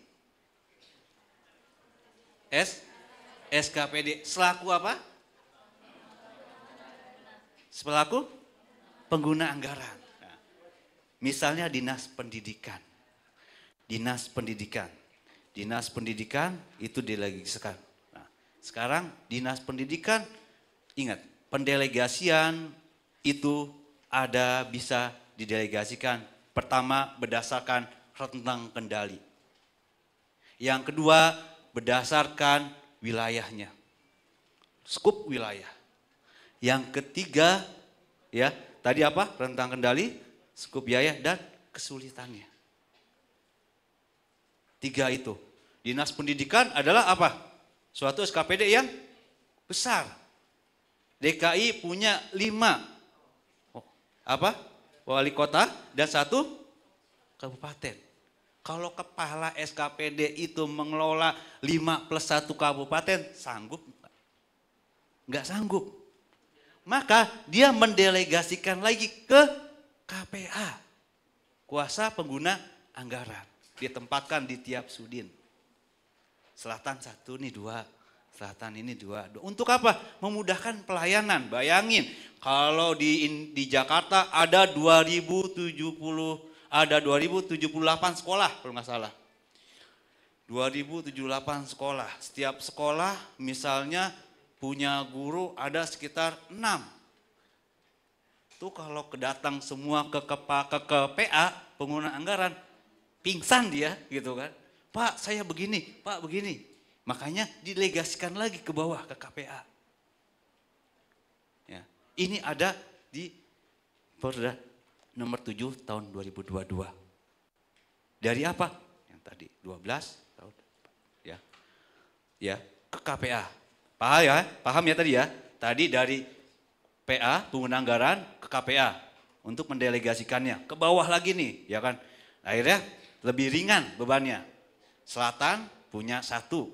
SKPD selaku apa? Selaku pengguna anggaran. Nah, misalnya dinas pendidikan. Dinas pendidikan itu didelegasikan. Nah, sekarang dinas pendidikan, ingat pendelegasian itu ada bisa didelegasikan. Pertama berdasarkan rentang kendali. Yang kedua berdasarkan wilayahnya, skup wilayah. Yang ketiga, ya tadi apa? Rentang kendali, skup wilayah dan kesulitannya. Tiga itu. Dinas pendidikan adalah apa? Suatu SKPD yang besar. DKI punya 5 wali kota dan 1 kabupaten. Kalau kepala SKPD itu mengelola 5 + 1 kabupaten, sanggup enggak? Enggak sanggup. Maka dia mendelegasikan lagi ke KPA, kuasa pengguna anggaran. Ditempatkan di tiap sudin. Selatan 1 nih 2, selatan ini 2. Untuk apa? Memudahkan pelayanan. Bayangin kalau di Jakarta ada 2078 sekolah kalau nggak salah. 2078 sekolah. Setiap sekolah misalnya punya guru ada sekitar 6. Tuh kalau kedatang semua ke PA, pengguna anggaran, pingsan dia gitu kan. Pak saya begini, Pak begini. Makanya didelegasikan lagi ke bawah ke KPA. Ya, ini ada di Perda nomor 7 tahun 2022. Dari apa? Yang tadi 12 tahun ya. Ya, ke KPA. Paham ya tadi ya? Tadi dari PA pengguna anggaran ke KPA untuk mendelegasikannya. Ke bawah lagi nih, ya kan? Akhirnya lebih ringan bebannya. Selatan punya 1.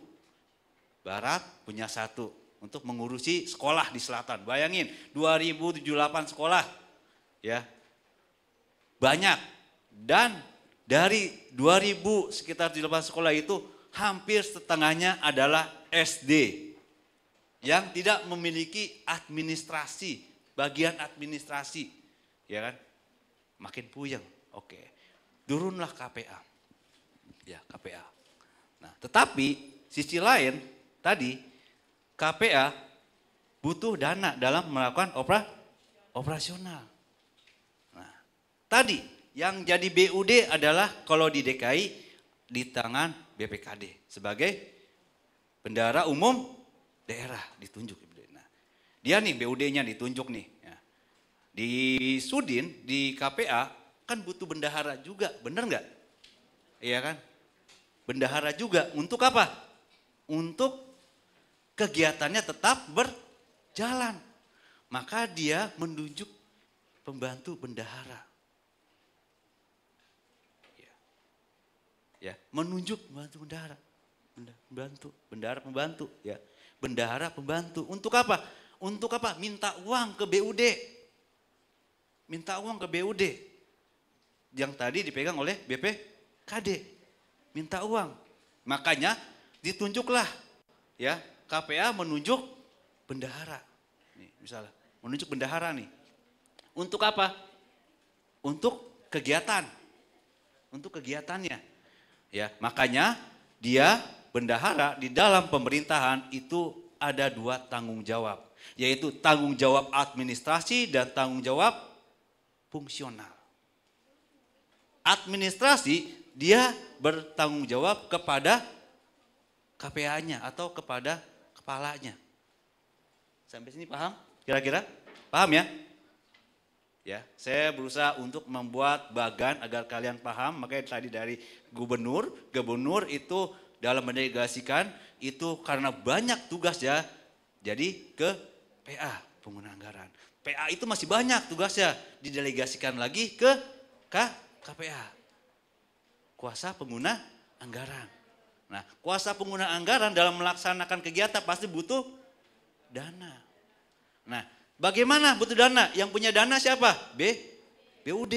Barat punya 1 untuk mengurusi sekolah di selatan. Bayangin 2078 sekolah. Ya. Banyak, dan dari 2000 sekitar 8 sekolah itu hampir setengahnya adalah SD yang tidak memiliki administrasi, bagian administrasi, ya kan? Makin puyeng. Oke. Turunlah KPA. Ya, KPA. Nah, tetapi sisi lain tadi KPA butuh dana dalam melakukan operasional. Nah, tadi yang jadi BUD adalah kalau di DKI di tangan BPKD sebagai bendahara umum daerah ditunjuk. Nah, dia nih BUD-nya ditunjuk nih. Ya. Di Sudin, di KPA kan butuh bendahara juga, bener nggak? Iya kan? Bendahara juga untuk apa? Untuk kegiatannya tetap berjalan. Maka dia menunjuk pembantu bendahara. Ya, menunjuk pembantu bendahara. Bendahara pembantu, ya. Bendahara pembantu. Untuk apa? Untuk apa? Minta uang ke BUD. Minta uang ke BUD. Yang tadi dipegang oleh BPKD. Minta uang. Makanya ditunjuklah, ya, KPA menunjuk bendahara. Nih, misalnya menunjuk bendahara nih. Untuk apa? Untuk kegiatan. Untuk kegiatannya. Ya, makanya dia bendahara di dalam pemerintahan itu ada 2 tanggung jawab, yaitu tanggung jawab administrasi dan tanggung jawab fungsional. Administrasi dia bertanggung jawab kepada KPA-nya atau kepada kepalanya. Sampai sini paham? Kira-kira? Paham ya? Ya, saya berusaha untuk membuat bagan agar kalian paham. Makanya tadi dari gubernur itu dalam mendelegasikan itu karena banyak tugas ya. Jadi ke PA, pengguna anggaran. PA itu masih banyak tugasnya, didelegasikan lagi ke KPA. Kuasa pengguna anggaran. Nah, kuasa pengguna anggaran dalam melaksanakan kegiatan pasti butuh dana. Nah, bagaimana butuh dana? Yang punya dana siapa? BUD,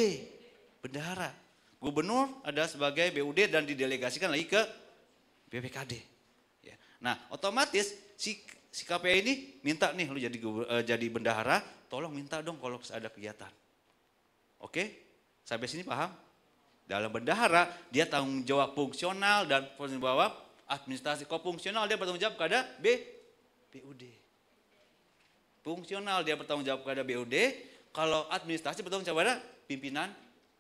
bendahara. Gubernur ada sebagai BUD dan didelegasikan lagi ke BPKD. Ya. Nah, otomatis si KPA ini minta nih, lu jadi bendahara, tolong minta dong kalau ada kegiatan. Oke? Sampai sini paham? Dalam bendahara dia tanggung jawab fungsional dan tanggung jawab administrasi. Kalau fungsional dia bertanggung jawab kepada BUD. Fungsional dia bertanggung jawab kepada BUD, kalau administrasi bertanggung jawab kepada pimpinan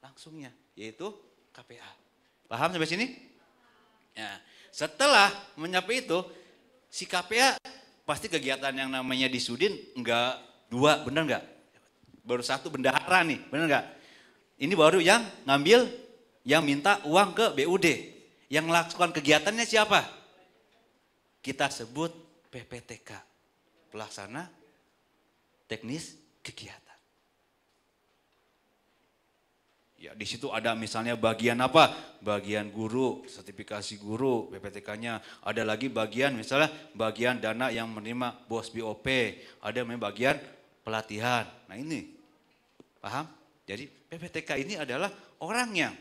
langsungnya, yaitu KPA. Paham sampai sini? Ya. Setelah mencapai itu, si KPA pasti kegiatan yang namanya di Sudin enggak 2, benar enggak? Baru 1 bendahara nih, benar enggak? Ini baru yang ngambil, yang minta uang ke BUD. Yang melakukan kegiatannya siapa? Kita sebut PPTK, pelaksana teknis kegiatan. Ya, di situ ada misalnya bagian apa? Bagian guru, sertifikasi guru, PPTK-nya. Ada lagi bagian misalnya bagian dana yang menerima BOS BOP. Ada bagian pelatihan. Nah ini, paham? Jadi PPTK ini adalah orang yang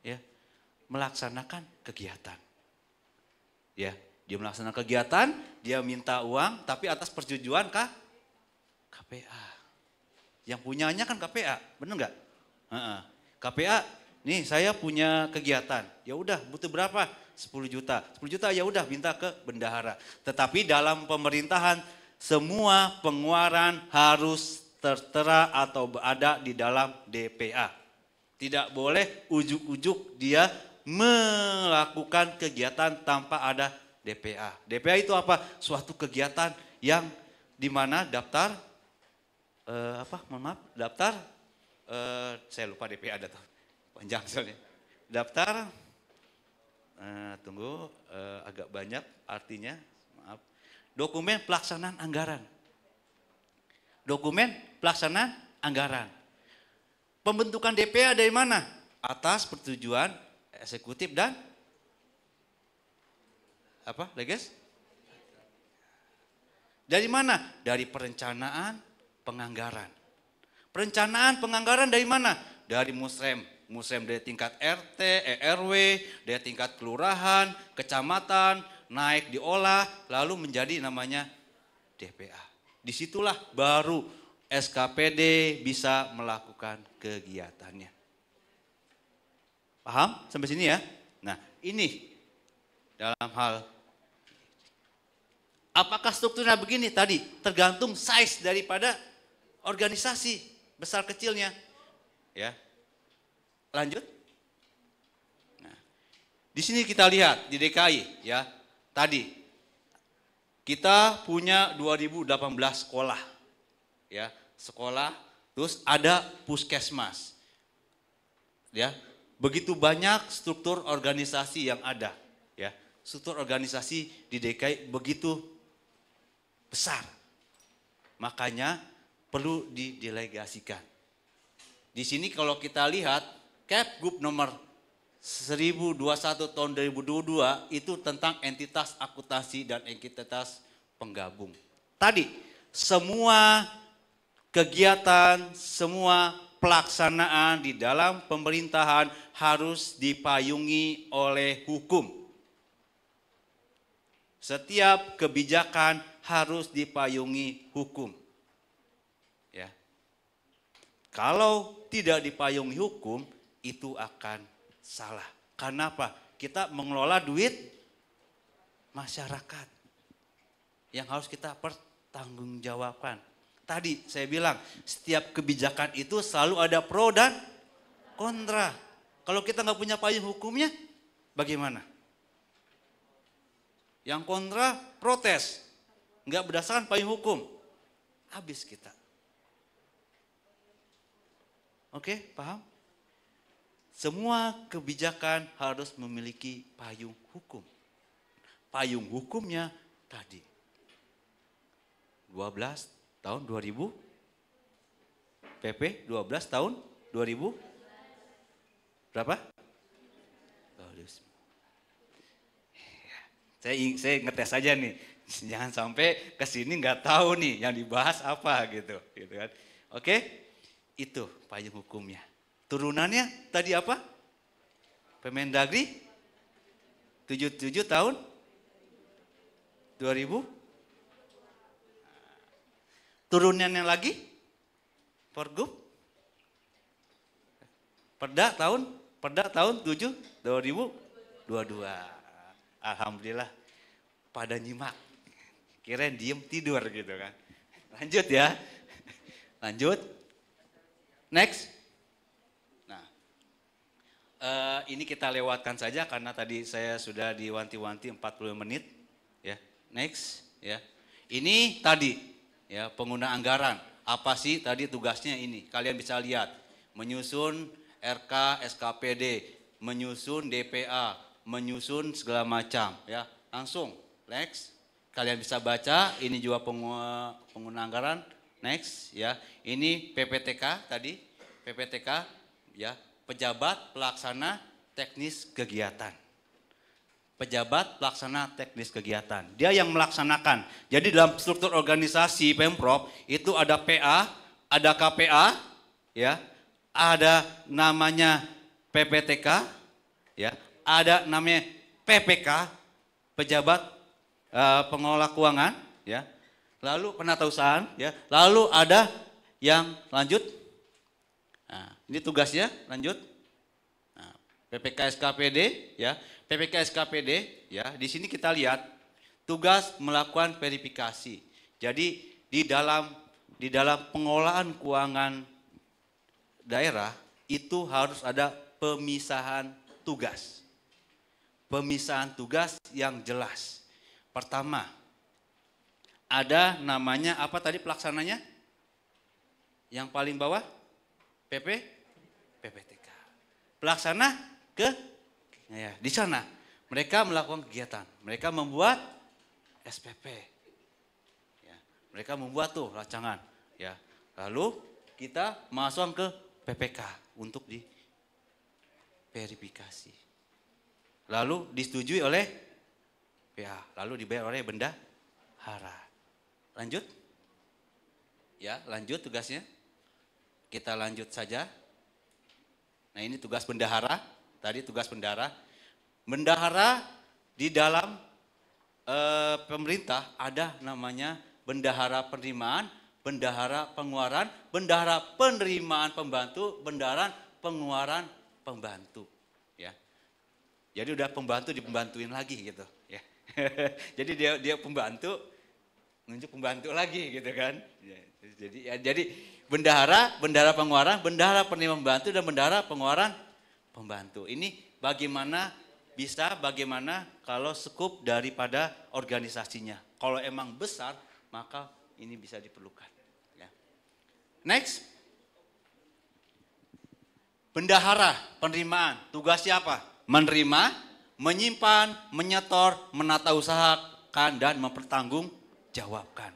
ya melaksanakan kegiatan. Ya, dia melaksanakan kegiatan, dia minta uang, tapi atas persetujuan KPA. Yang punyanya kan KPA, benar nggak? KPA, nih saya punya kegiatan, ya udah butuh berapa? 10 juta. 10 juta ya udah minta ke bendahara. Tetapi dalam pemerintahan semua pengeluaran harus tertera atau berada di dalam DPA. Tidak boleh ujuk-ujuk dia melakukan kegiatan tanpa ada DPA. DPA itu apa? Suatu kegiatan yang dimana daftar, daftar, saya lupa DPA ada tuh, panjang soalnya. Daftar, agak banyak artinya, maaf. Dokumen pelaksanaan anggaran. Dokumen pelaksanaan anggaran. Pembentukan DPA dari mana? Atas persetujuan eksekutif dan leges? Dari mana? Dari perencanaan penganggaran. Perencanaan penganggaran dari mana? Dari musrem. Musrem dari tingkat RT, RW, dari tingkat kelurahan, kecamatan, naik diolah, lalu menjadi namanya DPA. Disitulah baru SKPD bisa melakukan kegiatannya. Paham sampai sini ya? Nah ini dalam hal Apakah strukturnya begini? Tadi tergantung size daripada organisasi besar kecilnya. Ya. Lanjut. Nah, di sini kita lihat di DKI ya. Tadi kita punya 2018 sekolah. Ya, sekolah, terus ada puskesmas. Ya, begitu banyak struktur organisasi yang ada, ya. Struktur organisasi di DKI begitu besar. Makanya perlu didelegasikan. Di sini kalau kita lihat Kepgub nomor 1021 tahun 2022 itu tentang entitas akuntansi dan entitas penggabung. Tadi semua kegiatan, semua pelaksanaan di dalam pemerintahan harus dipayungi oleh hukum. Setiap kebijakan harus dipayungi hukum. Ya. Kalau tidak dipayungi hukum, itu akan salah. Kenapa? Kita mengelola duit masyarakat yang harus kita pertanggungjawabkan. Tadi saya bilang, setiap kebijakan itu selalu ada pro dan kontra. Kalau kita nggak punya payung hukumnya, bagaimana? Yang kontra protes, nggak berdasarkan payung hukum, habis kita. Oke, paham? Semua kebijakan harus memiliki payung hukum. Payung hukumnya tadi 12 tahun 2000, PP 12 tahun 2000, berapa? Saya ngetes aja nih, jangan sampai ke sini nggak tahu nih yang dibahas apa gitu kan. Oke, itu payung hukumnya. Turunannya tadi apa? Permendagri 77 tahun 2000. Turunannya lagi Pergub Perda tahun 2022. Alhamdulillah pada nyimak. Kirain diem tidur gitu kan. Lanjut ya. Lanjut. Next. Nah, ini kita lewatkan saja karena tadi saya sudah diwanti-wanti 40 menit. Ya, next. Ya, ini tadi. Ya, pengguna anggaran. Apa sih tadi tugasnya ini? Kalian bisa lihat. Menyusun RK, SKPD, menyusun DPA, menyusun segala macam. Ya, langsung. Next. Kalian bisa baca. Ini juga pengguna anggaran. Next. Ya, ini PPTK tadi. PPTK. Ya, pejabat pelaksana teknis kegiatan. Pejabat pelaksana teknis kegiatan. Dia yang melaksanakan. Jadi dalam struktur organisasi Pemprov itu ada PA, ada KPA, ya, ada namanya PPTK, ya, ada namanya PPK, pejabat pengelola keuangan, ya. Lalu penatausahaan, ya. Lalu ada yang lanjut. Nah, ini tugasnya lanjut. Nah, PPK SKPD, ya. PPK SKPD, ya, di sini kita lihat tugas melakukan verifikasi. Jadi di dalam pengelolaan keuangan daerah itu harus ada pemisahan tugas. Pemisahan tugas yang jelas. Pertama, ada namanya apa tadi pelaksananya? Yang paling bawah PPTK. Pelaksana ya, di sana mereka melakukan kegiatan, mereka membuat SPP, ya, mereka membuat tuh rancangan, ya. Lalu kita masuk ke PPK untuk diverifikasi, lalu disetujui oleh PA, lalu dibayar oleh bendahara. Lanjut, ya, lanjut tugasnya, kita lanjut saja. Nah, ini tugas bendahara. Tadi tugas bendahara. Bendahara di dalam pemerintah ada namanya bendahara penerimaan, bendahara pengeluaran, bendahara penerimaan pembantu, bendahara pengeluaran pembantu. Ya. Jadi udah pembantu dipembantuin lagi gitu. Ya. Jadi dia pembantu, nunjuk pembantu lagi gitu kan. Jadi bendahara pengeluaran, bendahara penerima pembantu, dan bendahara pengeluaran pembantu. Ini bagaimana kalau skup daripada organisasinya. Kalau emang besar, maka ini bisa diperlukan. Ya. Next. Bendahara penerimaan, tugasnya apa? Menerima, menyimpan, menyetor, menata usahakan, dan mempertanggungjawabkan.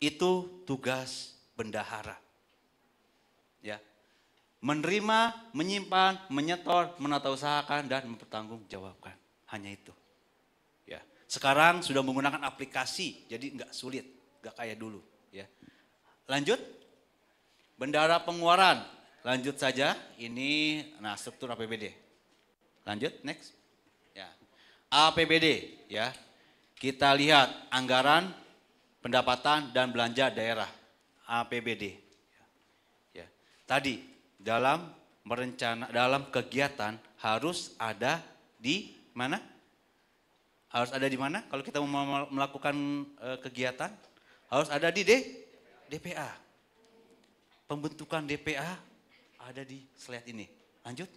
Itu tugas bendahara. Ya. Menerima, menyimpan, menyetor, menata usahakan, dan mempertanggungjawabkan. Hanya itu. Ya. Sekarang sudah menggunakan aplikasi, jadi nggak sulit, nggak kayak dulu. Ya. Lanjut, bendahara pengeluaran. Lanjut saja, ini struktur APBD. Lanjut, next. Ya. APBD, ya. Kita lihat anggaran, pendapatan, dan belanja daerah. APBD. Ya. Tadi dalam kegiatan harus ada di mana? Harus ada di mana? Kalau kita mau melakukan kegiatan, harus ada di DPA. Pembentukan DPA ada di slide ini. Lanjut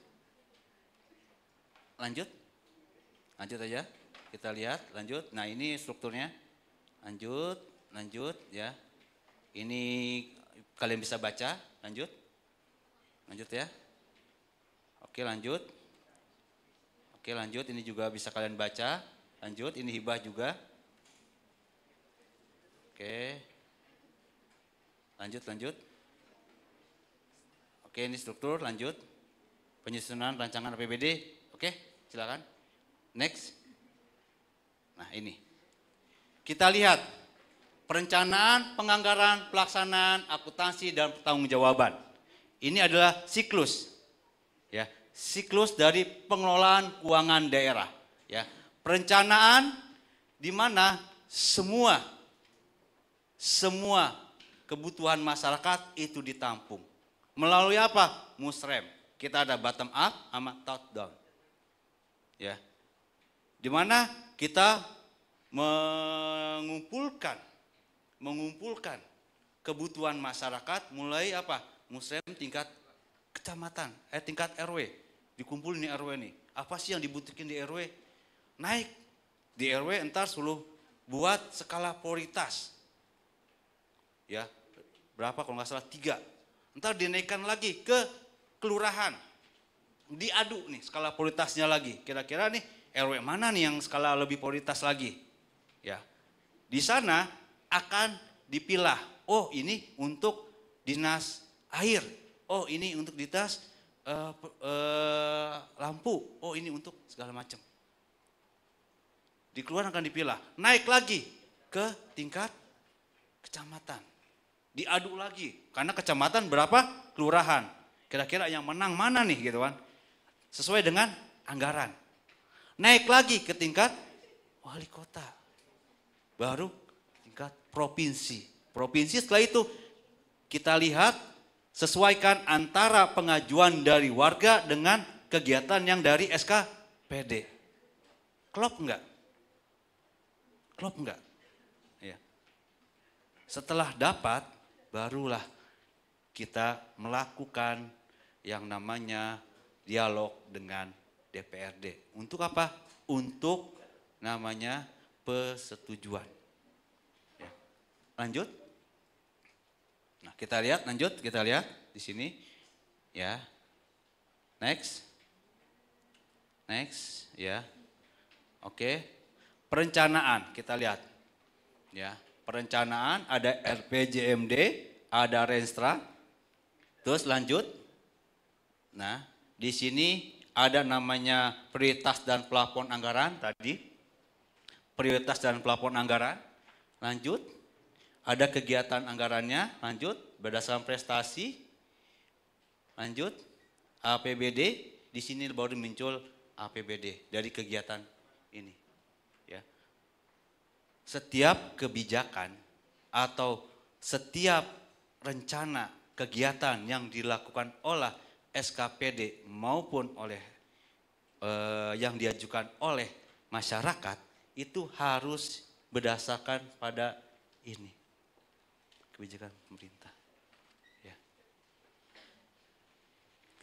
aja. Kita lihat, lanjut. Nah, ini strukturnya. Lanjut ya. Ini kalian bisa baca, lanjut ya. Oke, lanjut. Ini juga bisa kalian baca. Lanjut, ini hibah juga. Oke. Lanjut. Oke, ini struktur, lanjut. Penyusunan rancangan APBD. Oke, silakan. Next. Nah, ini. Kita lihat perencanaan, penganggaran, pelaksanaan, akuntansi, dan pertanggungjawaban. Ini adalah siklus. Ya, siklus dari pengelolaan keuangan daerah. Ya, perencanaan di mana semua kebutuhan masyarakat itu ditampung. Melalui apa? Musrem. Kita ada bottom up sama top down. Ya. Di mana kita mengumpulkan kebutuhan masyarakat mulai apa? Musrem tingkat kecamatan, tingkat RW. Dikumpulin di RW nih. Apa sih yang dibutuhkan di RW? Naik di RW entar suruh buat skala prioritas. Ya, berapa kalau nggak salah 3. Entar dinaikkan lagi ke kelurahan. Diadu nih skala prioritasnya lagi. Kira-kira nih RW mana nih yang skala lebih prioritas lagi? Ya. Di sana akan dipilah. Oh, ini untuk dinas air. Oh, ini untuk dinas lampu. Oh, ini untuk segala macam. Di kelurahan akan dipilah. Naik lagi ke tingkat kecamatan. Diadu lagi. Karena kecamatan berapa? Kelurahan. Kira-kira yang menang mana nih gitu kan. Sesuai dengan anggaran. Naik lagi ke tingkat wali kota. Baru tingkat provinsi. Provinsi setelah itu kita lihat sesuaikan antara pengajuan dari warga dengan kegiatan yang dari SKPD. Klop enggak? Klop enggak? Ya. Setelah dapat, barulah kita melakukan yang namanya dialog dengan DPRD. Untuk apa? Untuk namanya persetujuan. Ya. Lanjut. Nah, kita lihat di sini. Ya. Next, ya. Oke. Perencanaan, kita lihat. Ya, perencanaan ada RPJMD, ada Renstra. Terus lanjut. Nah, di sini ada namanya prioritas dan plafon anggaran tadi. Prioritas dan plafon anggaran. Lanjut. Ada kegiatan anggarannya, lanjut. Berdasarkan prestasi. Lanjut. APBD, di sini baru muncul APBD dari kegiatan ini. Ya. Setiap kebijakan atau setiap rencana kegiatan yang dilakukan oleh SKPD maupun oleh yang diajukan oleh masyarakat itu harus berdasarkan pada ini kebijakan pemerintah. Ya.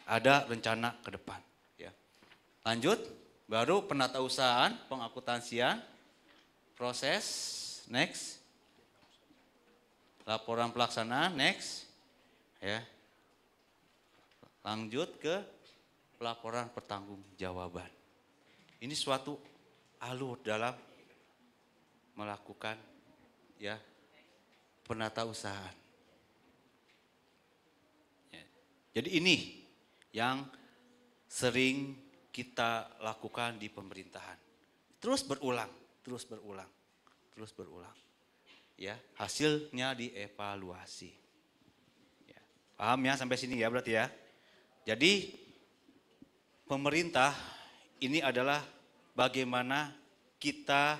Ada rencana ke depan. Ya. Lanjut, baru penatausahaan, pengakuntansian, proses, next. Laporan pelaksanaan, next. Ya. Lanjut ke pelaporan pertanggungjawaban. Ini suatu alur dalam melakukan ya penatausahaan. Ya. Jadi ini yang sering kita lakukan di pemerintahan. Terus berulang, terus berulang, terus berulang. Ya, hasilnya dievaluasi. Ya. Paham ya sampai sini ya berarti ya. Jadi pemerintah ini adalah bagaimana kita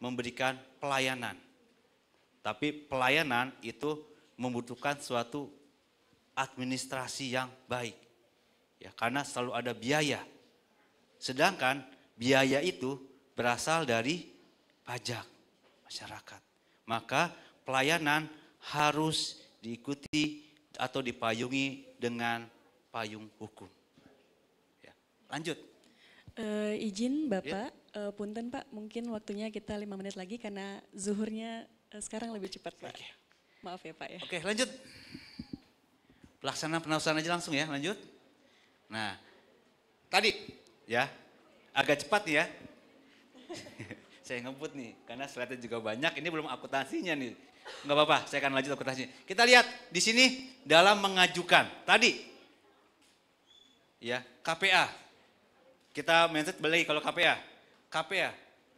memberikan pelayanan. Tapi pelayanan itu membutuhkan suatu administrasi yang baik. Ya, karena selalu ada biaya. Sedangkan biaya itu berasal dari pajak masyarakat. Maka pelayanan harus diikuti atau dipayungi dengan payung hukum. Ya, lanjut. Izin Bapak, punten Pak, mungkin waktunya kita 5 menit lagi karena zuhurnya sekarang lebih cepat Pak. Maaf ya Pak ya. Oke, lanjut. Pelaksanaan penausahaan aja langsung ya, lanjut. Nah, tadi ya, agak cepat nih ya. Saya ngebut nih, karena slide-nya juga banyak, ini belum akuntansinya nih. Enggak apa-apa, saya akan lanjut akuntansinya. Kita lihat di sini dalam mengajukan, tadi ya, KPA. Kita mindset balik kalau KPA.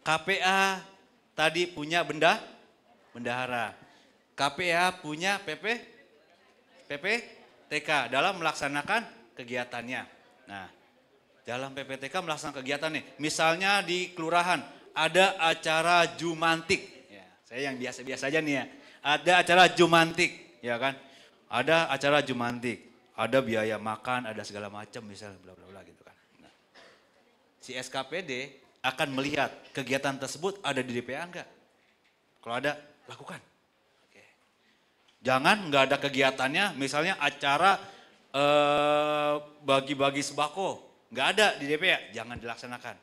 KPA tadi punya bendahara. KPA punya PPTK dalam melaksanakan kegiatannya. Nah, dalam PPTK melaksanakan kegiatan nih. Misalnya di kelurahan ada acara Jumantik. Ya, saya yang biasa-biasa aja nih ya. Ada acara Jumantik, ya kan? Ada acara Jumantik. Ada biaya makan, ada segala macam misalnya bla bla bla gitu kan. Si SKPD akan melihat kegiatan tersebut ada di DPA enggak? Kalau ada, lakukan. Oke. Jangan enggak ada kegiatannya, misalnya acara bagi-bagi sembako, enggak ada di DPA, jangan dilaksanakan.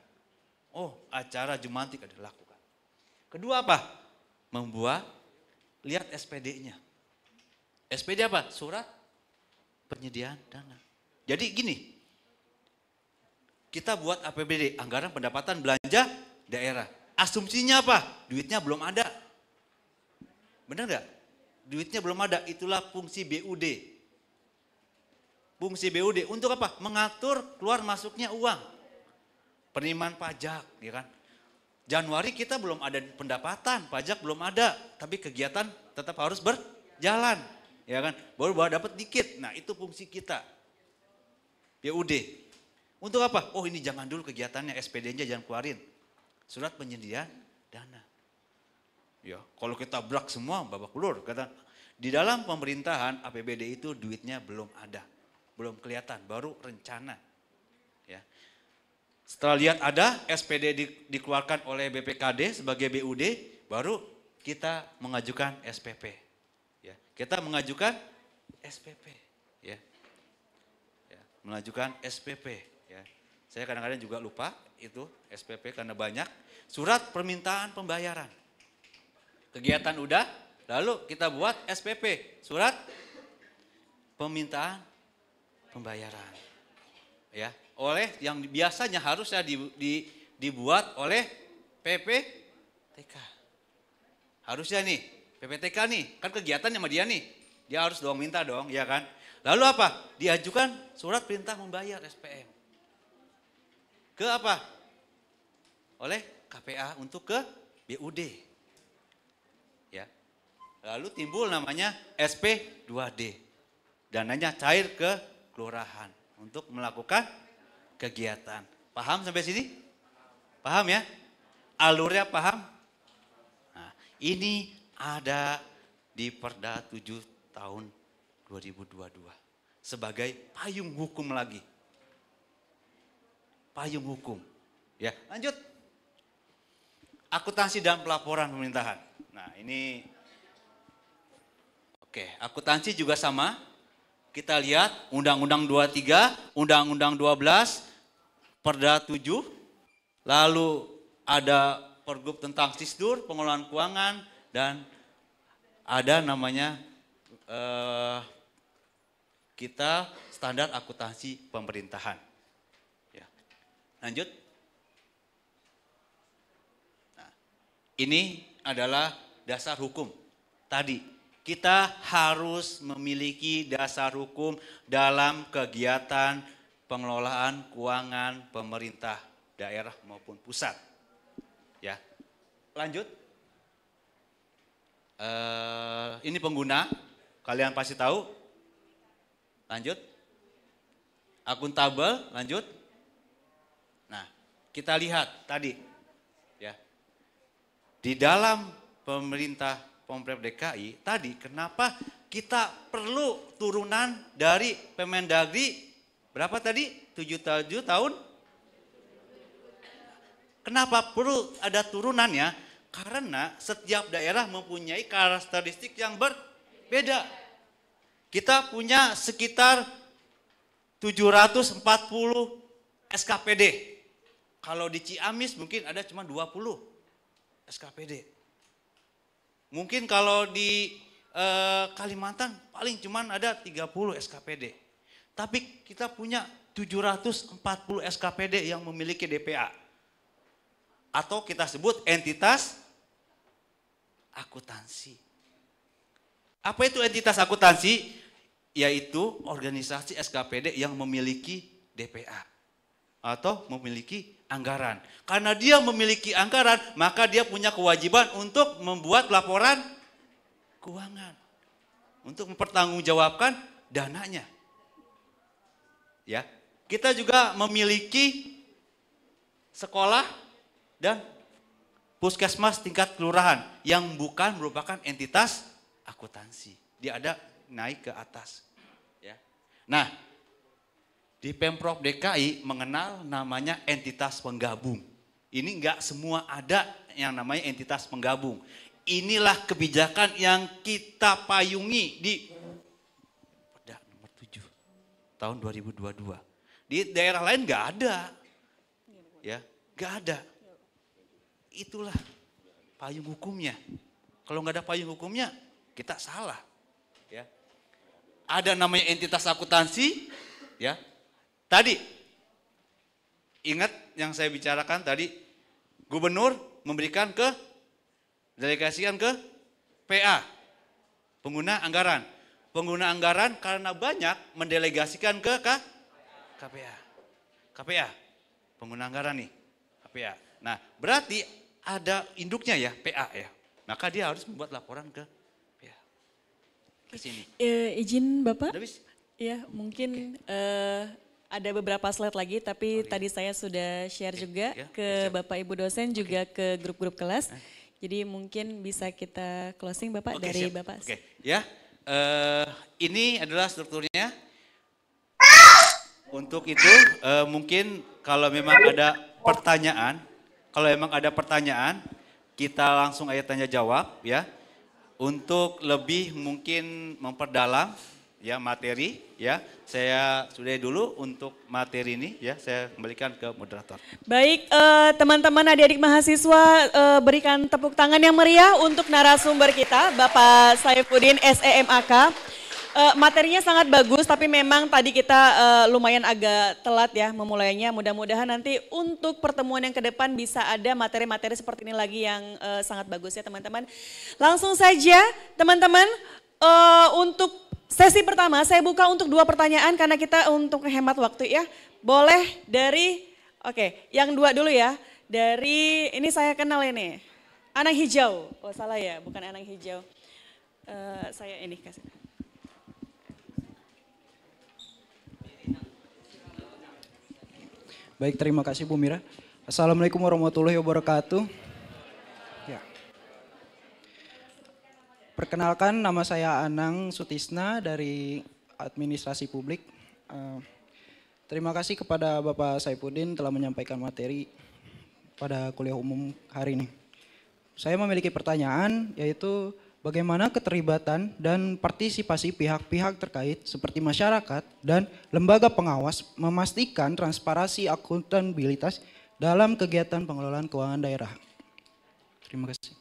Oh, acara Jumantik ada, lakukan. Kedua apa? Membuat, lihat SPD-nya. SPD apa? Surat penyediaan dana. Jadi gini, kita buat APBD, anggaran pendapatan belanja daerah. Asumsinya apa? Duitnya belum ada. Benar nggak? Duitnya belum ada, itulah fungsi BUD. Fungsi BUD untuk apa? Mengatur keluar masuknya uang. Penerimaan pajak, ya kan? Januari kita belum ada pendapatan, pajak belum ada, tapi kegiatan tetap harus berjalan, ya kan? Baru dapat dikit. Nah, itu fungsi kita. BUD. Untuk apa? Oh, ini jangan dulu kegiatannya, SPD-nya jangan keluarin. Surat penyediaan dana. Ya, kalau kita brak semua babak belur, kata di dalam pemerintahan APBD itu duitnya belum ada. Belum kelihatan, baru rencana. Ya. Setelah lihat ada SPD dikeluarkan oleh BPKD sebagai BUD, baru kita mengajukan SPP. Ya, kita mengajukan SPP, ya. Ya, mengajukan SPP. Ya. Saya kadang-kadang juga lupa itu SPP karena banyak. Surat permintaan pembayaran. Kegiatan udah, lalu kita buat SPP, surat permintaan pembayaran. Ya, oleh yang biasanya harusnya dibuat oleh PPTK. Harusnya nih, PPTK nih, kan kegiatannya sama dia nih. Dia harus dong minta dong, ya kan? Lalu apa? Diajukan surat perintah membayar SPM. Ke apa? Oleh KPA untuk ke BUD. Ya. Lalu timbul namanya SP2D. Dananya cair ke kelurahan untuk melakukan kegiatan. Paham sampai sini? Paham ya? Alurnya paham? Nah, ini ada di Perda 7 tahun 2022 sebagai payung hukum lagi. Payung hukum. Ya, lanjut. Akuntansi dan pelaporan pemerintahan. Nah ini, oke, akuntansi juga sama. Kita lihat Undang-Undang 23, Undang-Undang 12, Perda 7, lalu ada Pergub tentang Sisdur, pengelolaan keuangan, dan ada namanya kita standar akuntansi pemerintahan. Ya. Lanjut. Ini adalah dasar hukum. Tadi, kita harus memiliki dasar hukum dalam kegiatan pengelolaan keuangan pemerintah daerah maupun pusat. Ya, lanjut. Ini pengguna, kalian pasti tahu. Lanjut. Akuntabel, lanjut. Nah, kita lihat tadi. Di dalam pemerintah Pemprov DKI tadi, kenapa kita perlu turunan dari Permendagri berapa tadi? 7 tahun? Kenapa perlu ada turunannya? Karena setiap daerah mempunyai karakteristik yang berbeda. Kita punya sekitar 740 SKPD. Kalau di Ciamis mungkin ada cuma 20. SKPD. Mungkin kalau di Kalimantan paling cuman ada 30 SKPD. Tapi kita punya 740 SKPD yang memiliki DPA. Atau kita sebut entitas akuntansi. Apa itu entitas akuntansi? Yaitu organisasi SKPD yang memiliki DPA. Atau memiliki anggaran. Karena dia memiliki anggaran, maka dia punya kewajiban untuk membuat laporan keuangan. Untuk mempertanggungjawabkan dananya. Ya, kita juga memiliki sekolah dan puskesmas tingkat kelurahan yang bukan merupakan entitas akuntansi. Dia ada naik ke atas. Ya. Nah, di Pemprov DKI mengenal namanya entitas penggabung. Ini enggak semua ada yang namanya entitas penggabung. Inilah kebijakan yang kita payungi di Perda nomor 7 tahun 2022. Di daerah lain enggak ada. Ya, enggak ada. Itulah payung hukumnya. Kalau enggak ada payung hukumnya, kita salah. Ya. Ada namanya entitas akuntansi, ya. Tadi, ingat yang saya bicarakan tadi, gubernur memberikan delegasikan ke PA, pengguna anggaran. Pengguna anggaran karena banyak mendelegasikan ke KPA. KPA, pengguna anggaran nih, KPA. Nah, berarti ada induknya ya, PA ya. Maka dia harus membuat laporan ke PA. Ke sini. Izin Bapak? Ya, mungkin ada beberapa slide lagi, tapi tadi saya sudah share juga ke Bapak Ibu dosen, juga ke grup-grup kelas. Jadi mungkin bisa kita closing Bapak dari siap. Bapak. Oke, ya. Ini adalah strukturnya. Untuk itu mungkin kalau memang ada pertanyaan, kita langsung aja tanya jawab ya. Untuk lebih mungkin memperdalam ya materi ya, saya sudahi dulu untuk materi ini ya, saya kembalikan ke moderator. Baik, teman-teman adik-adik mahasiswa, berikan tepuk tangan yang meriah untuk narasumber kita Bapak Saifuddin SEMAK. Materinya sangat bagus, tapi memang tadi kita lumayan agak telat ya memulainya. Mudah-mudahan nanti untuk pertemuan yang ke depan bisa ada materi-materi seperti ini lagi yang sangat bagus ya teman-teman. Langsung saja teman-teman, untuk sesi pertama saya buka untuk 2 pertanyaan karena kita untuk hemat waktu ya. Boleh dari, yang 2 dulu ya. Dari, ini saya kenal ini, Anang Hijau. Oh salah ya, bukan Anang Hijau. Saya ini kasih. Baik, terima kasih Bu Mira. Assalamualaikum warahmatullahi wabarakatuh. Ya. Perkenalkan, nama saya Anang Sutisna dari Administrasi Publik. Terima kasih kepada Bapak Saifuddin telah menyampaikan materi pada kuliah umum hari ini. saya memiliki pertanyaan, yaitu bagaimana keterlibatan dan partisipasi pihak-pihak terkait seperti masyarakat dan lembaga pengawas memastikan transparansi akuntabilitas dalam kegiatan pengelolaan keuangan daerah. Terima kasih.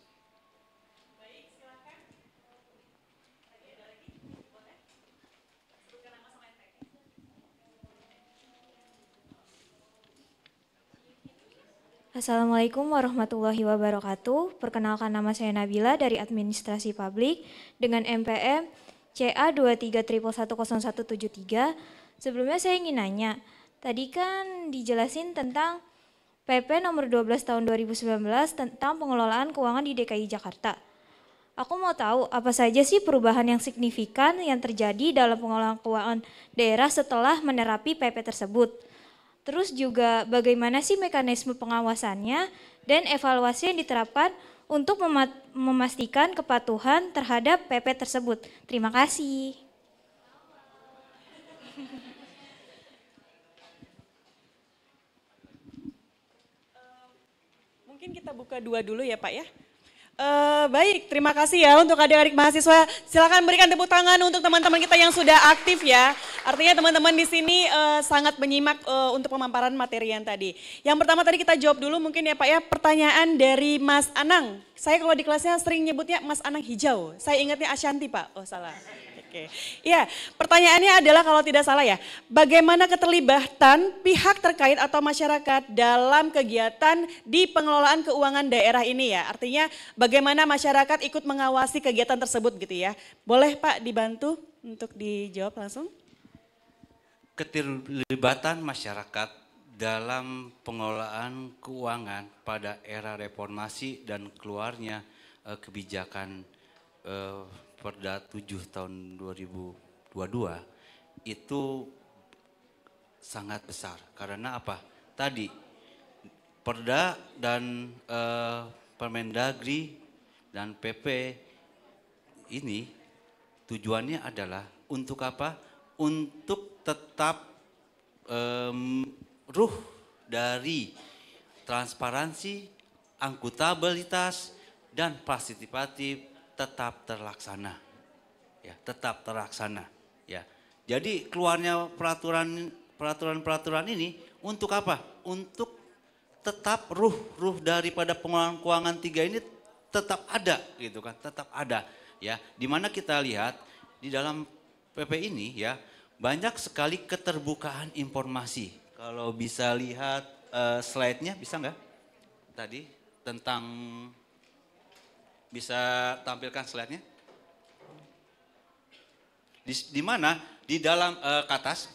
Assalamualaikum warahmatullahi wabarakatuh. Perkenalkan, nama saya Nabila dari Administrasi Publik dengan MPM CA 23.111.173. Sebelumnya saya ingin nanya, tadi kan dijelasin tentang PP nomor 12 tahun 2019 tentang pengelolaan keuangan di DKI Jakarta. Aku mau tahu apa saja sih perubahan yang signifikan yang terjadi dalam pengelolaan keuangan daerah setelah menerapi PP tersebut. Terus juga bagaimana sih mekanisme pengawasannya dan evaluasi yang diterapkan untuk memastikan kepatuhan terhadap PP tersebut. Terima kasih. Mungkin kita buka dua dulu ya Pak ya. Baik, terima kasih ya untuk adik-adik mahasiswa. Silakan berikan tepuk tangan untuk teman-teman kita yang sudah aktif ya. Artinya teman-teman di sini sangat menyimak untuk pemaparan materi yang tadi. Yang pertama tadi kita jawab dulu mungkin ya Pak ya, pertanyaan dari Mas Anang. Saya kalau di kelasnya sering nyebutnya Mas Anang Hijau. Saya ingatnya Ashanti Pak. Oh salah. Oke. Ya, pertanyaannya adalah kalau tidak salah ya, bagaimana keterlibatan pihak terkait atau masyarakat dalam kegiatan di pengelolaan keuangan daerah ini ya. Artinya bagaimana masyarakat ikut mengawasi kegiatan tersebut gitu ya. Boleh Pak dibantu untuk dijawab langsung? Keterlibatan masyarakat dalam pengelolaan keuangan pada era reformasi dan keluarnya kebijakan Perda 7 tahun 2022 itu sangat besar. Karena apa? Tadi Perda dan Permendagri dan PP ini tujuannya adalah untuk apa? Untuk tetap ruh dari transparansi, akuntabilitas, dan partisipatif tetap terlaksana, ya, tetap terlaksana, ya. Jadi keluarnya peraturan ini untuk apa? Untuk tetap ruh daripada pengelolaan keuangan 3 ini tetap ada, gitu kan? Tetap ada, ya. Dimana kita lihat di dalam PP ini, ya, banyak sekali keterbukaan informasi. Kalau bisa lihat slide-nya, bisa nggak? Tadi tentang bisa tampilkan slide-nya? Di mana? Di dalam ke atas,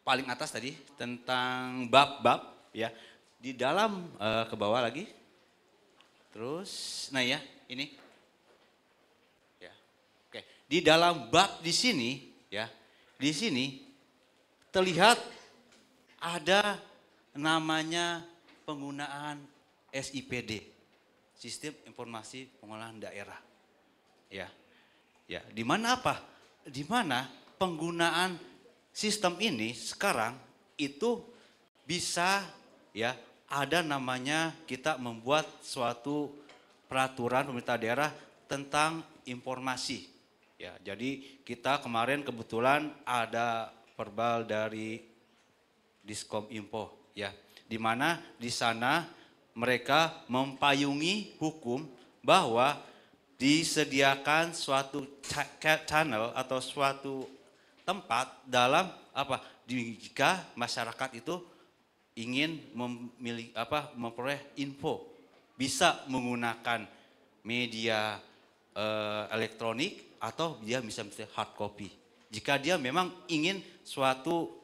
paling atas tadi, tentang bab-bab, ya. Di dalam ke bawah lagi. Terus, nah ya, ini. Ya. Oke, di dalam bab di sini, ya. Di sini terlihat ada namanya penggunaan SIPD. Sistem Informasi Pengelolaan Daerah, ya, ya. Di mana apa? Di mana penggunaan sistem ini sekarang itu bisa, ya, ada namanya kita membuat suatu peraturan pemerintah daerah tentang informasi, ya. Jadi kita kemarin kebetulan ada verbal dari Diskominfo, ya, di mana di sana mereka mempayungi hukum bahwa disediakan suatu channel atau suatu tempat dalam apa, jika masyarakat itu ingin memperoleh info, bisa menggunakan media elektronik atau dia bisa hard copy. Jika dia memang ingin suatu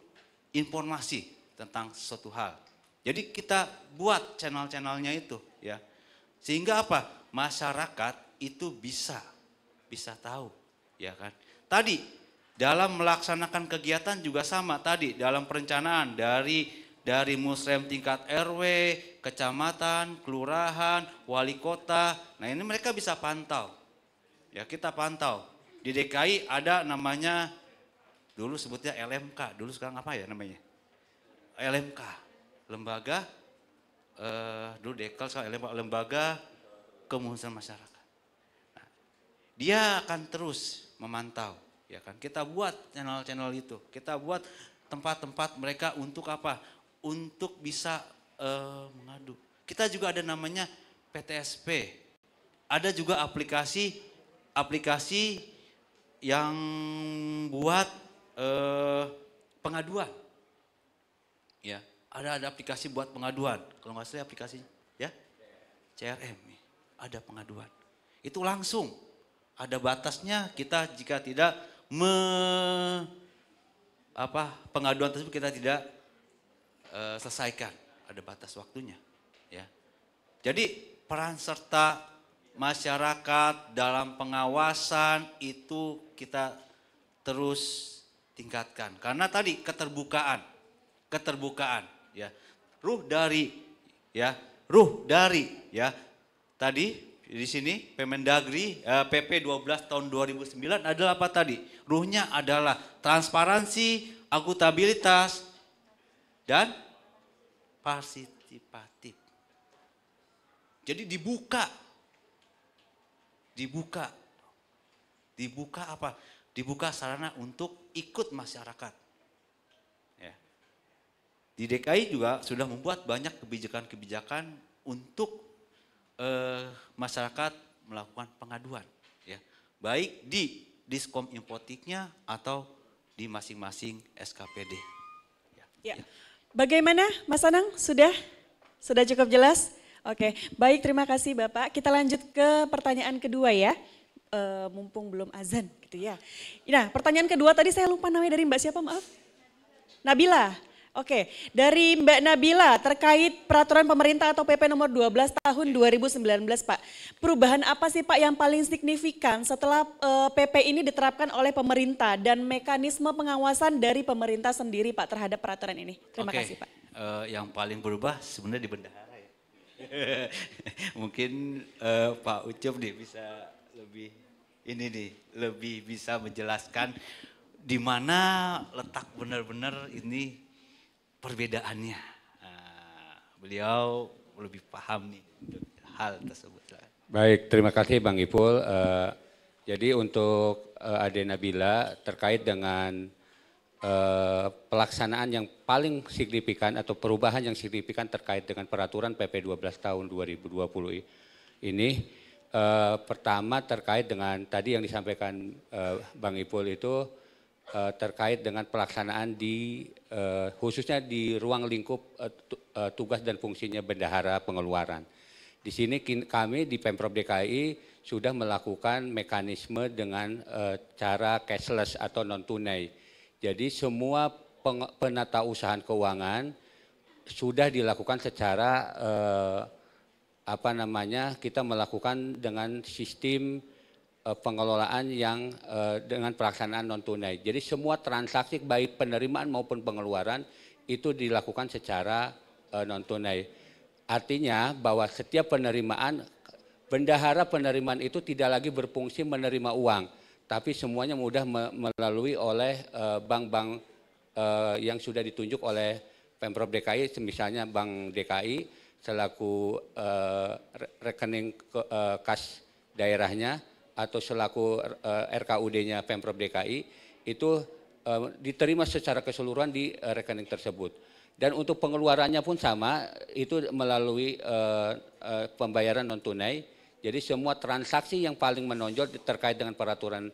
informasi tentang suatu hal. Jadi kita buat channel-channelnya itu, ya. Sehingga apa? Masyarakat itu bisa tahu, ya kan. Tadi dalam melaksanakan kegiatan juga sama tadi, dalam perencanaan dari musrem tingkat RW, kecamatan, kelurahan, wali kota. Nah, ini mereka bisa pantau. Ya, kita pantau. Di DKI ada namanya dulu sebutnya LMK, dulu sekarang apa ya namanya? LMK. Lembaga, dulu Dekal, sekarang lembaga kemudian masyarakat. Nah, dia akan terus memantau, ya kan? Kita buat channel-channel itu, kita buat tempat-tempat mereka untuk apa? Untuk bisa mengadu. Kita juga ada namanya PTSP. Ada juga aplikasi yang buat pengaduan. Ya, ada aplikasi buat pengaduan. Kalau nggak salah aplikasinya, ya, CRM. Ada pengaduan. Itu langsung ada batasnya. Kita jika tidak pengaduan tersebut kita tidak selesaikan, ada batas waktunya. Ya, jadi peran serta masyarakat dalam pengawasan itu kita terus tingkatkan. Karena tadi keterbukaan, ya, ruh dari, tadi di sini Permendagri PP 12 tahun 2009 adalah apa tadi? Ruhnya adalah transparansi, akuntabilitas, dan partisipatif. Jadi dibuka apa? Dibuka sarana untuk ikut masyarakat. Ya. Di DKI juga sudah membuat banyak kebijakan-kebijakan untuk masyarakat melakukan pengaduan. Ya. Baik di Diskom Infotiknya atau di masing-masing SKPD. Ya. Bagaimana Mas Anang? Sudah cukup jelas? Oke, baik, terima kasih Bapak. Kita lanjut ke pertanyaan kedua ya. Mumpung belum azan gitu ya. Nah, pertanyaan kedua tadi saya lupa namanya, dari Mbak siapa, maaf? Nabila. Oke, dari Mbak Nabila terkait peraturan pemerintah atau PP nomor 12 tahun 2019 Pak. Perubahan apa sih Pak yang paling signifikan setelah PP ini diterapkan oleh pemerintah dan mekanisme pengawasan dari pemerintah sendiri Pak terhadap peraturan ini? Terima kasih Pak. Yang paling berubah sebenarnya di bendahara ya. Mungkin Pak Ucup nih bisa lebih bisa menjelaskan di mana letak benar-benar ini perbedaannya. Beliau lebih paham nih hal tersebut. Baik, terima kasih Bang Ipul. Jadi untuk Ade Nabila terkait dengan pelaksanaan yang paling signifikan atau perubahan yang signifikan terkait dengan peraturan PP 12 tahun 2020 ini, pertama terkait dengan tadi yang disampaikan Bang Ipul itu terkait dengan pelaksanaan khususnya di ruang lingkup tugas dan fungsinya bendahara pengeluaran. Di sini kami di Pemprov DKI sudah melakukan mekanisme dengan cara cashless atau non tunai. Jadi semua penatausahaan keuangan sudah dilakukan secara kita melakukan dengan sistem pengelolaan yang dengan pelaksanaan non tunai. Jadi semua transaksi baik penerimaan maupun pengeluaran itu dilakukan secara non tunai. Artinya bahwa setiap bendahara penerimaan itu tidak lagi berfungsi menerima uang, tapi semuanya mudah melalui oleh bank-bank yang sudah ditunjuk oleh Pemprov DKI, misalnya Bank DKI selaku rekening kas daerahnya, atau selaku RKUD-nya Pemprov DKI itu diterima secara keseluruhan di rekening tersebut. Dan untuk pengeluarannya pun sama, itu melalui pembayaran non tunai. Jadi semua transaksi yang paling menonjol terkait dengan peraturan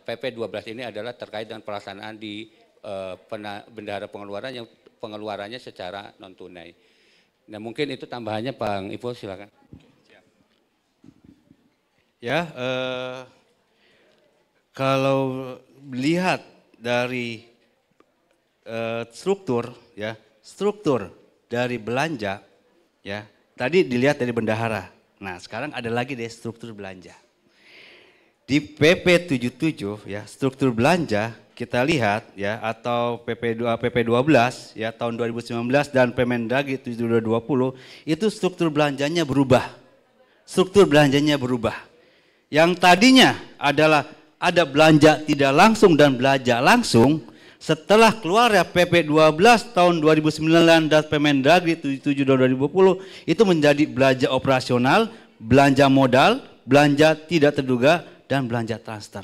PP 12 ini adalah terkait dengan pelaksanaan di bendahara pengeluaran yang pengeluarannya secara non tunai. Nah mungkin itu tambahannya Bang Ipul, silakan. Ya, kalau melihat dari struktur dari belanja, ya tadi dilihat dari bendahara. Nah sekarang ada lagi deh struktur belanja. Di PP 77 ya struktur belanja kita lihat ya atau PP 12 ya tahun 2019 dan Permendagri 2020 itu struktur belanjanya berubah. Struktur belanjanya berubah. Yang tadinya adalah ada belanja tidak langsung dan belanja langsung, setelah keluar ya PP 12 tahun 2009 dan Permendagri 77 2020 itu menjadi belanja operasional, belanja modal, belanja tidak terduga, dan belanja transfer.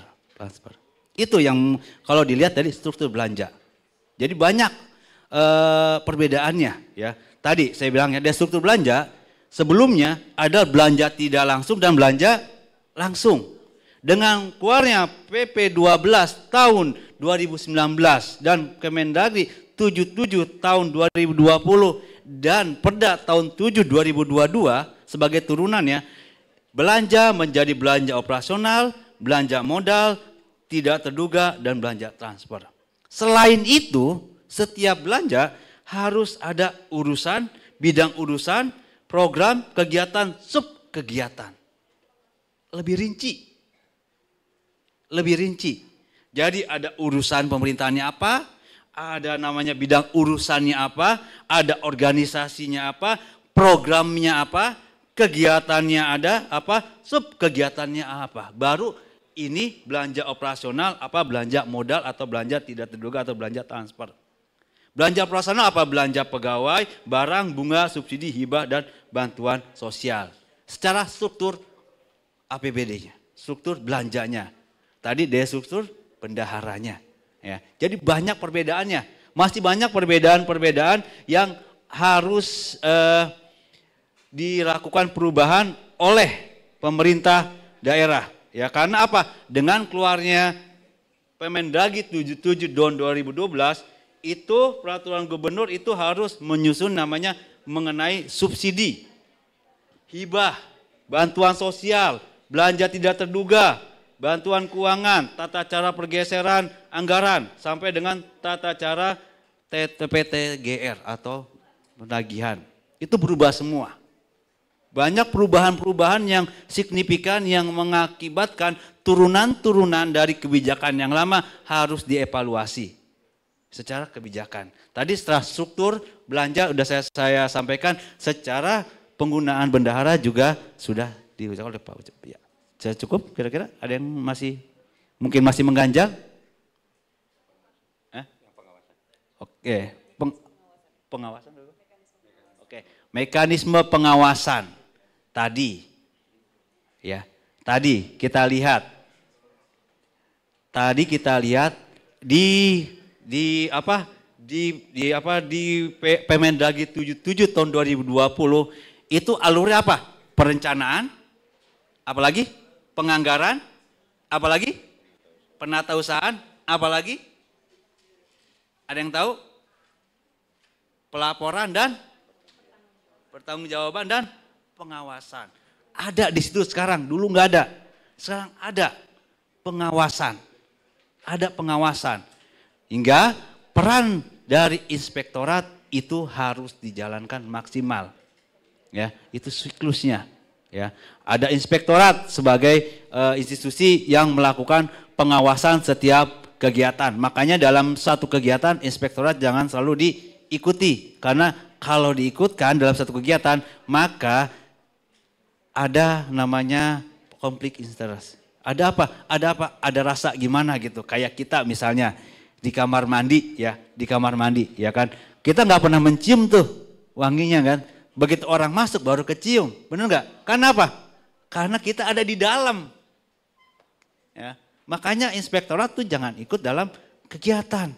Itu yang kalau dilihat dari struktur belanja. Jadi banyak perbedaannya ya. Tadi saya bilang ya, dari struktur belanja sebelumnya ada belanja tidak langsung dan belanja langsung. Dengan keluarnya PP 12 tahun 2019 dan Kemendagri 77 tahun 2020 dan Perda tahun 7 2022 sebagai turunannya, belanja menjadi belanja operasional, belanja modal, tidak terduga, dan belanja transfer. Selain itu, setiap belanja harus ada urusan, bidang urusan, program, kegiatan, subkegiatan. Lebih rinci. Jadi ada urusan pemerintahannya apa, ada namanya bidang urusannya apa, ada organisasinya apa, programnya apa, kegiatannya ada apa, subkegiatannya apa. Baru ini belanja operasional, apa belanja modal atau belanja tidak terduga atau belanja transfer. Belanja operasional apa? Belanja pegawai, barang, bunga, subsidi, hibah, dan bantuan sosial. Secara struktur APBD-nya, struktur belanjanya. Tadi dari struktur bendaharanya. Ya. Jadi banyak perbedaannya. Masih banyak perbedaan-perbedaan yang harus dilakukan perubahan oleh pemerintah daerah. Ya, karena apa? Dengan keluarnya Permendagri 77 tahun 2012, itu peraturan gubernur itu harus menyusun namanya mengenai subsidi, hibah, bantuan sosial, belanja tidak terduga, bantuan keuangan, tata cara pergeseran anggaran, sampai dengan tata cara TPTGR atau penagihan. Itu berubah semua. Banyak perubahan-perubahan yang signifikan yang mengakibatkan turunan-turunan dari kebijakan yang lama harus dievaluasi secara kebijakan. Tadi setelah struktur belanja sudah saya sampaikan, secara penggunaan bendahara juga sudah diucapkan oleh Pak Ucup. Ya. Saya cukup kira-kira? Ada yang mungkin masih mengganjal? Oke, pengawasan dulu. Oke, mekanisme pengawasan tadi, ya, tadi kita lihat di Permendagri 77 tahun 2020 itu alurnya apa? Perencanaan, apalagi penganggaran, apalagi penatausahaan, apalagi ada yang tahu? Pelaporan dan pertanggungjawaban dan pengawasan. Ada di situ sekarang, dulu nggak ada. Sekarang ada pengawasan. Ada pengawasan. Hingga peran dari inspektorat itu harus dijalankan maksimal. Ya, itu siklusnya. Ya, ada inspektorat sebagai institusi yang melakukan pengawasan setiap kegiatan. Makanya dalam satu kegiatan inspektorat jangan selalu diikuti, karena kalau diikutkan dalam satu kegiatan maka ada namanya konflik interest. Ada apa? Ada rasa gimana gitu. Kayak kita misalnya di kamar mandi ya, kan. Kita nggak pernah mencium tuh wanginya kan. Begitu orang masuk baru kecium, benar nggak? Karena apa? Karena kita ada di dalam. Ya, makanya inspektorat tuh jangan ikut dalam kegiatan.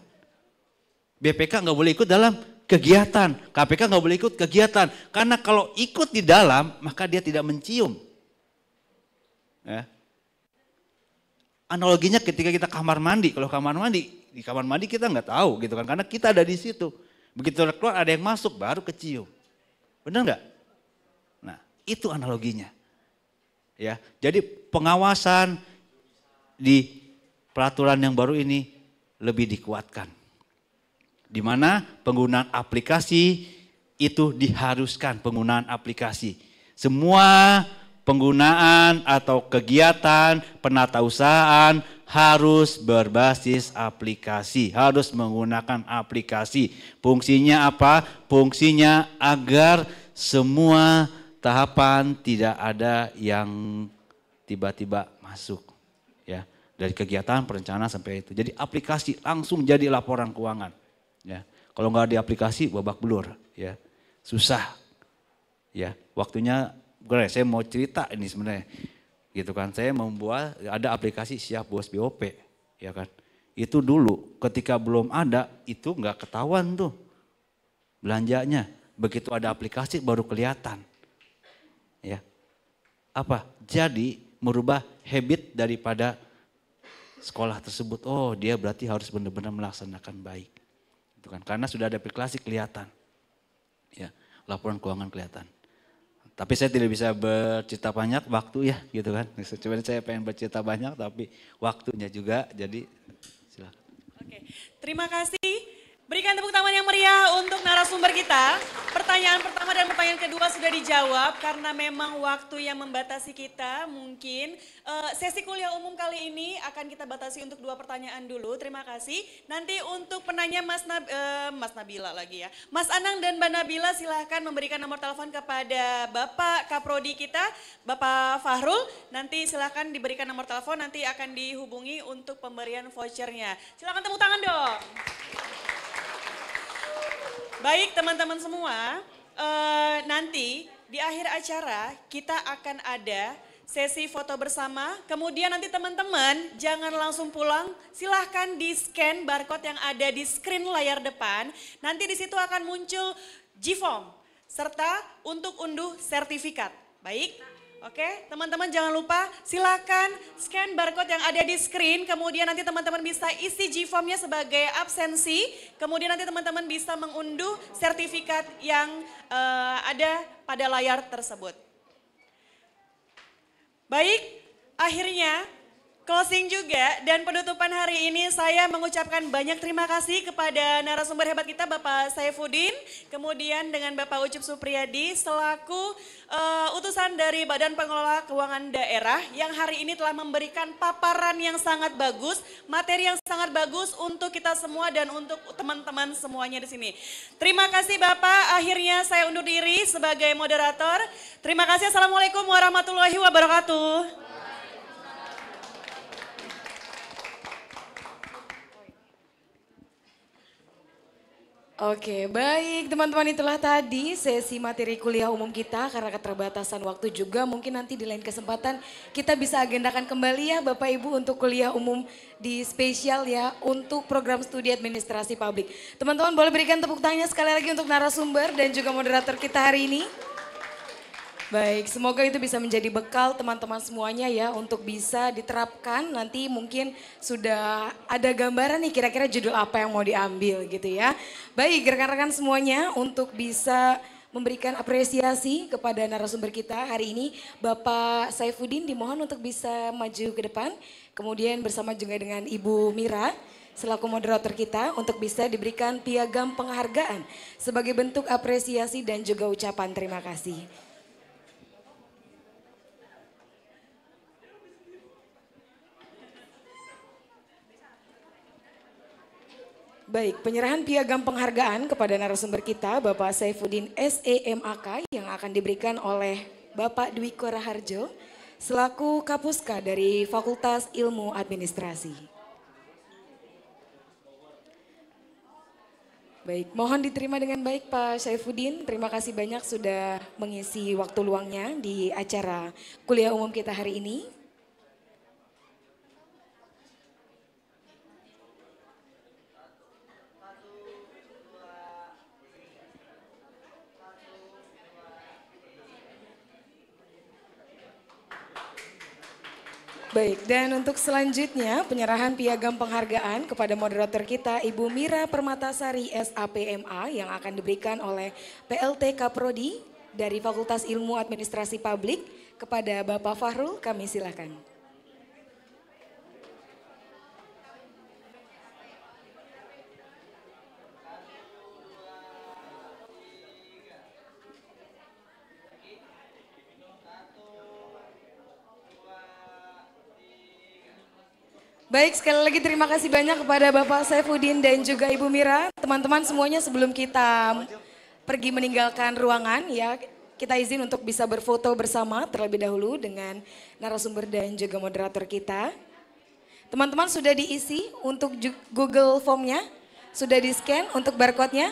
BPK nggak boleh ikut dalam kegiatan, KPK nggak boleh ikut kegiatan. Karena kalau ikut di dalam, maka dia tidak mencium. Ya. Analoginya ketika kita kamar mandi, kalau kamar mandi, di kamar mandi kita nggak tahu gitu kan, karena kita ada di situ. Begitu keluar ada yang masuk baru kecium. Benar nggak? Nah, itu analoginya. Ya, jadi pengawasan di peraturan yang baru ini lebih dikuatkan. Di mana penggunaan aplikasi itu diharuskan penggunaan aplikasi. Semua penggunaan atau kegiatan penatausahaan harus berbasis aplikasi, harus menggunakan aplikasi. Fungsinya apa? Fungsinya agar semua tahapan tidak ada yang tiba-tiba masuk. Ya, dari kegiatan perencanaan sampai itu. Jadi aplikasi langsung jadi laporan keuangan. Ya, kalau nggak di aplikasi babak belur, ya susah. Ya, waktunya saya mau cerita ini sebenarnya. Gitu kan, saya membuat ada aplikasi Siap Bos BOP, ya kan. Itu dulu ketika belum ada itu nggak ketahuan tuh belanjanya. Begitu ada aplikasi baru kelihatan. Ya. Apa? Jadi merubah habit daripada sekolah tersebut. Oh, dia berarti harus benar-benar melaksanakan baik. Itu kan, karena sudah ada aplikasi kelihatan. Ya, laporan keuangan kelihatan. Tapi saya tidak bisa bercerita banyak waktu ya gitu kan. Cuma saya pengen bercerita banyak tapi waktunya juga, jadi silakan. Oke, terima kasih. Berikan tepuk tangan yang meriah untuk narasumber kita. Pertanyaan pertama dan pertanyaan kedua sudah dijawab karena memang waktu yang membatasi kita mungkin. Sesi kuliah umum kali ini akan kita batasi untuk 2 pertanyaan dulu. Terima kasih. Nanti untuk penanya Mas Nabila lagi ya. Mas Anang dan Mbak Nabila silahkan memberikan nomor telepon kepada Bapak Kaprodi kita, Bapak Fahrul. Nanti silahkan diberikan nomor telepon, nanti akan dihubungi untuk pemberian vouchernya. Silahkan tepuk tangan dong. Baik teman-teman semua, nanti di akhir acara kita akan ada sesi foto bersama. Kemudian nanti teman-teman jangan langsung pulang, silahkan di-scan barcode yang ada di screen layar depan. Nanti di situ akan muncul G-form serta untuk unduh sertifikat. Baik? Oke, teman-teman jangan lupa silakan scan barcode yang ada di screen, kemudian nanti teman-teman bisa isi G-form-nya sebagai absensi, kemudian nanti teman-teman bisa mengunduh sertifikat yang ada pada layar tersebut. Baik, akhirnya closing juga dan penutupan hari ini saya mengucapkan banyak terima kasih kepada narasumber hebat kita Bapak Saifuddin, kemudian dengan Bapak Ucup Supriyadi selaku utusan dari Badan Pengelola Keuangan Daerah yang hari ini telah memberikan paparan yang sangat bagus, materi yang sangat bagus untuk kita semua dan untuk teman-teman semuanya di sini. Terima kasih Bapak, akhirnya saya undur diri sebagai moderator. Terima kasih, Assalamualaikum warahmatullahi wabarakatuh. Oke, baik teman-teman, itulah tadi sesi materi kuliah umum kita karena keterbatasan waktu juga. Mungkin nanti di lain kesempatan kita bisa agendakan kembali ya Bapak Ibu untuk kuliah umum di spesial ya untuk program studi administrasi publik. Teman-teman boleh berikan tepuk tangannya sekali lagi untuk narasumber dan juga moderator kita hari ini. Baik, semoga itu bisa menjadi bekal teman-teman semuanya ya untuk bisa diterapkan. Nanti mungkin sudah ada gambaran nih kira-kira judul apa yang mau diambil gitu ya. Baik, rekan-rekan semuanya untuk bisa memberikan apresiasi kepada narasumber kita hari ini. Bapak Saifuddin dimohon untuk bisa maju ke depan. Kemudian bersama juga dengan Ibu Mira selaku moderator kita untuk bisa diberikan piagam penghargaan sebagai bentuk apresiasi dan juga ucapan terima kasih. Baik, penyerahan piagam penghargaan kepada narasumber kita Bapak Saifuddin SEMAK yang akan diberikan oleh Bapak Dwiko Raharjo selaku Kapuska dari Fakultas Ilmu Administrasi. Baik, mohon diterima dengan baik Pak Saifuddin. Terima kasih banyak sudah mengisi waktu luangnya di acara kuliah umum kita hari ini. Baik, dan untuk selanjutnya penyerahan piagam penghargaan kepada moderator kita Ibu Mira Permatasari SAPMA yang akan diberikan oleh PLT Kaprodi dari Fakultas Ilmu Administrasi Publik kepada Bapak Fahrul, kami silakan. Baik, sekali lagi terima kasih banyak kepada Bapak Saifuddin dan juga Ibu Mira. Teman-teman semuanya sebelum kita pergi meninggalkan ruangan ya, kita izin untuk bisa berfoto bersama terlebih dahulu dengan narasumber dan juga moderator kita. Teman-teman sudah diisi untuk Google Form-nya? Sudah di-scan untuk barcode-nya?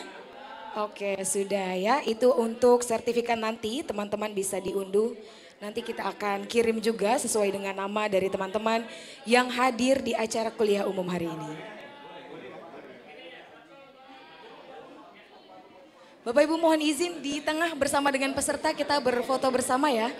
Oke, sudah ya. Itu untuk sertifikat nanti teman-teman bisa diunduh. Nanti kita akan kirim juga sesuai dengan nama dari teman-teman yang hadir di acara kuliah umum hari ini. Bapak Ibu mohon izin di tengah bersama dengan peserta kita berfoto bersama ya.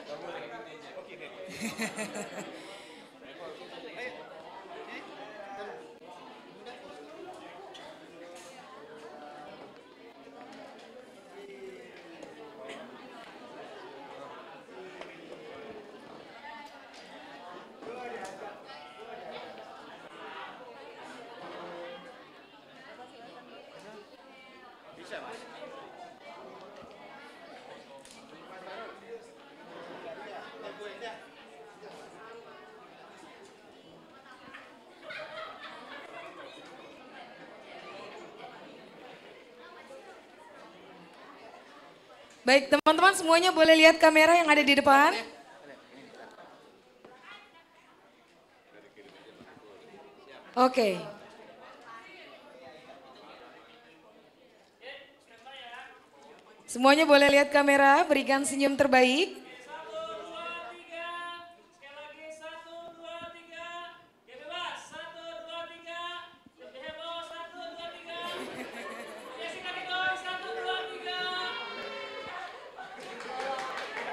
Baik teman-teman semuanya boleh lihat kamera yang ada di depan. Oke. Semuanya boleh lihat kamera, berikan senyum terbaik.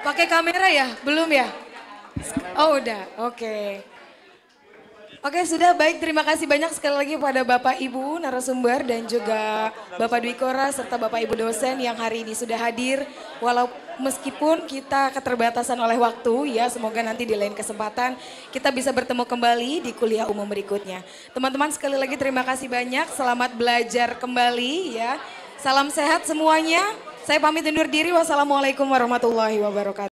Pakai kamera ya? Belum ya? Oh udah, oke. Oke sudah baik, terima kasih banyak sekali lagi kepada Bapak Ibu narasumber dan juga Bapak Dwi Kora serta Bapak Ibu dosen yang hari ini sudah hadir. Walau meskipun kita keterbatasan oleh waktu ya, semoga nanti di lain kesempatan kita bisa bertemu kembali di kuliah umum berikutnya. Teman-teman sekali lagi terima kasih banyak, selamat belajar kembali ya. Salam sehat semuanya. Saya pamit undur diri, wassalamualaikum warahmatullahi wabarakatuh.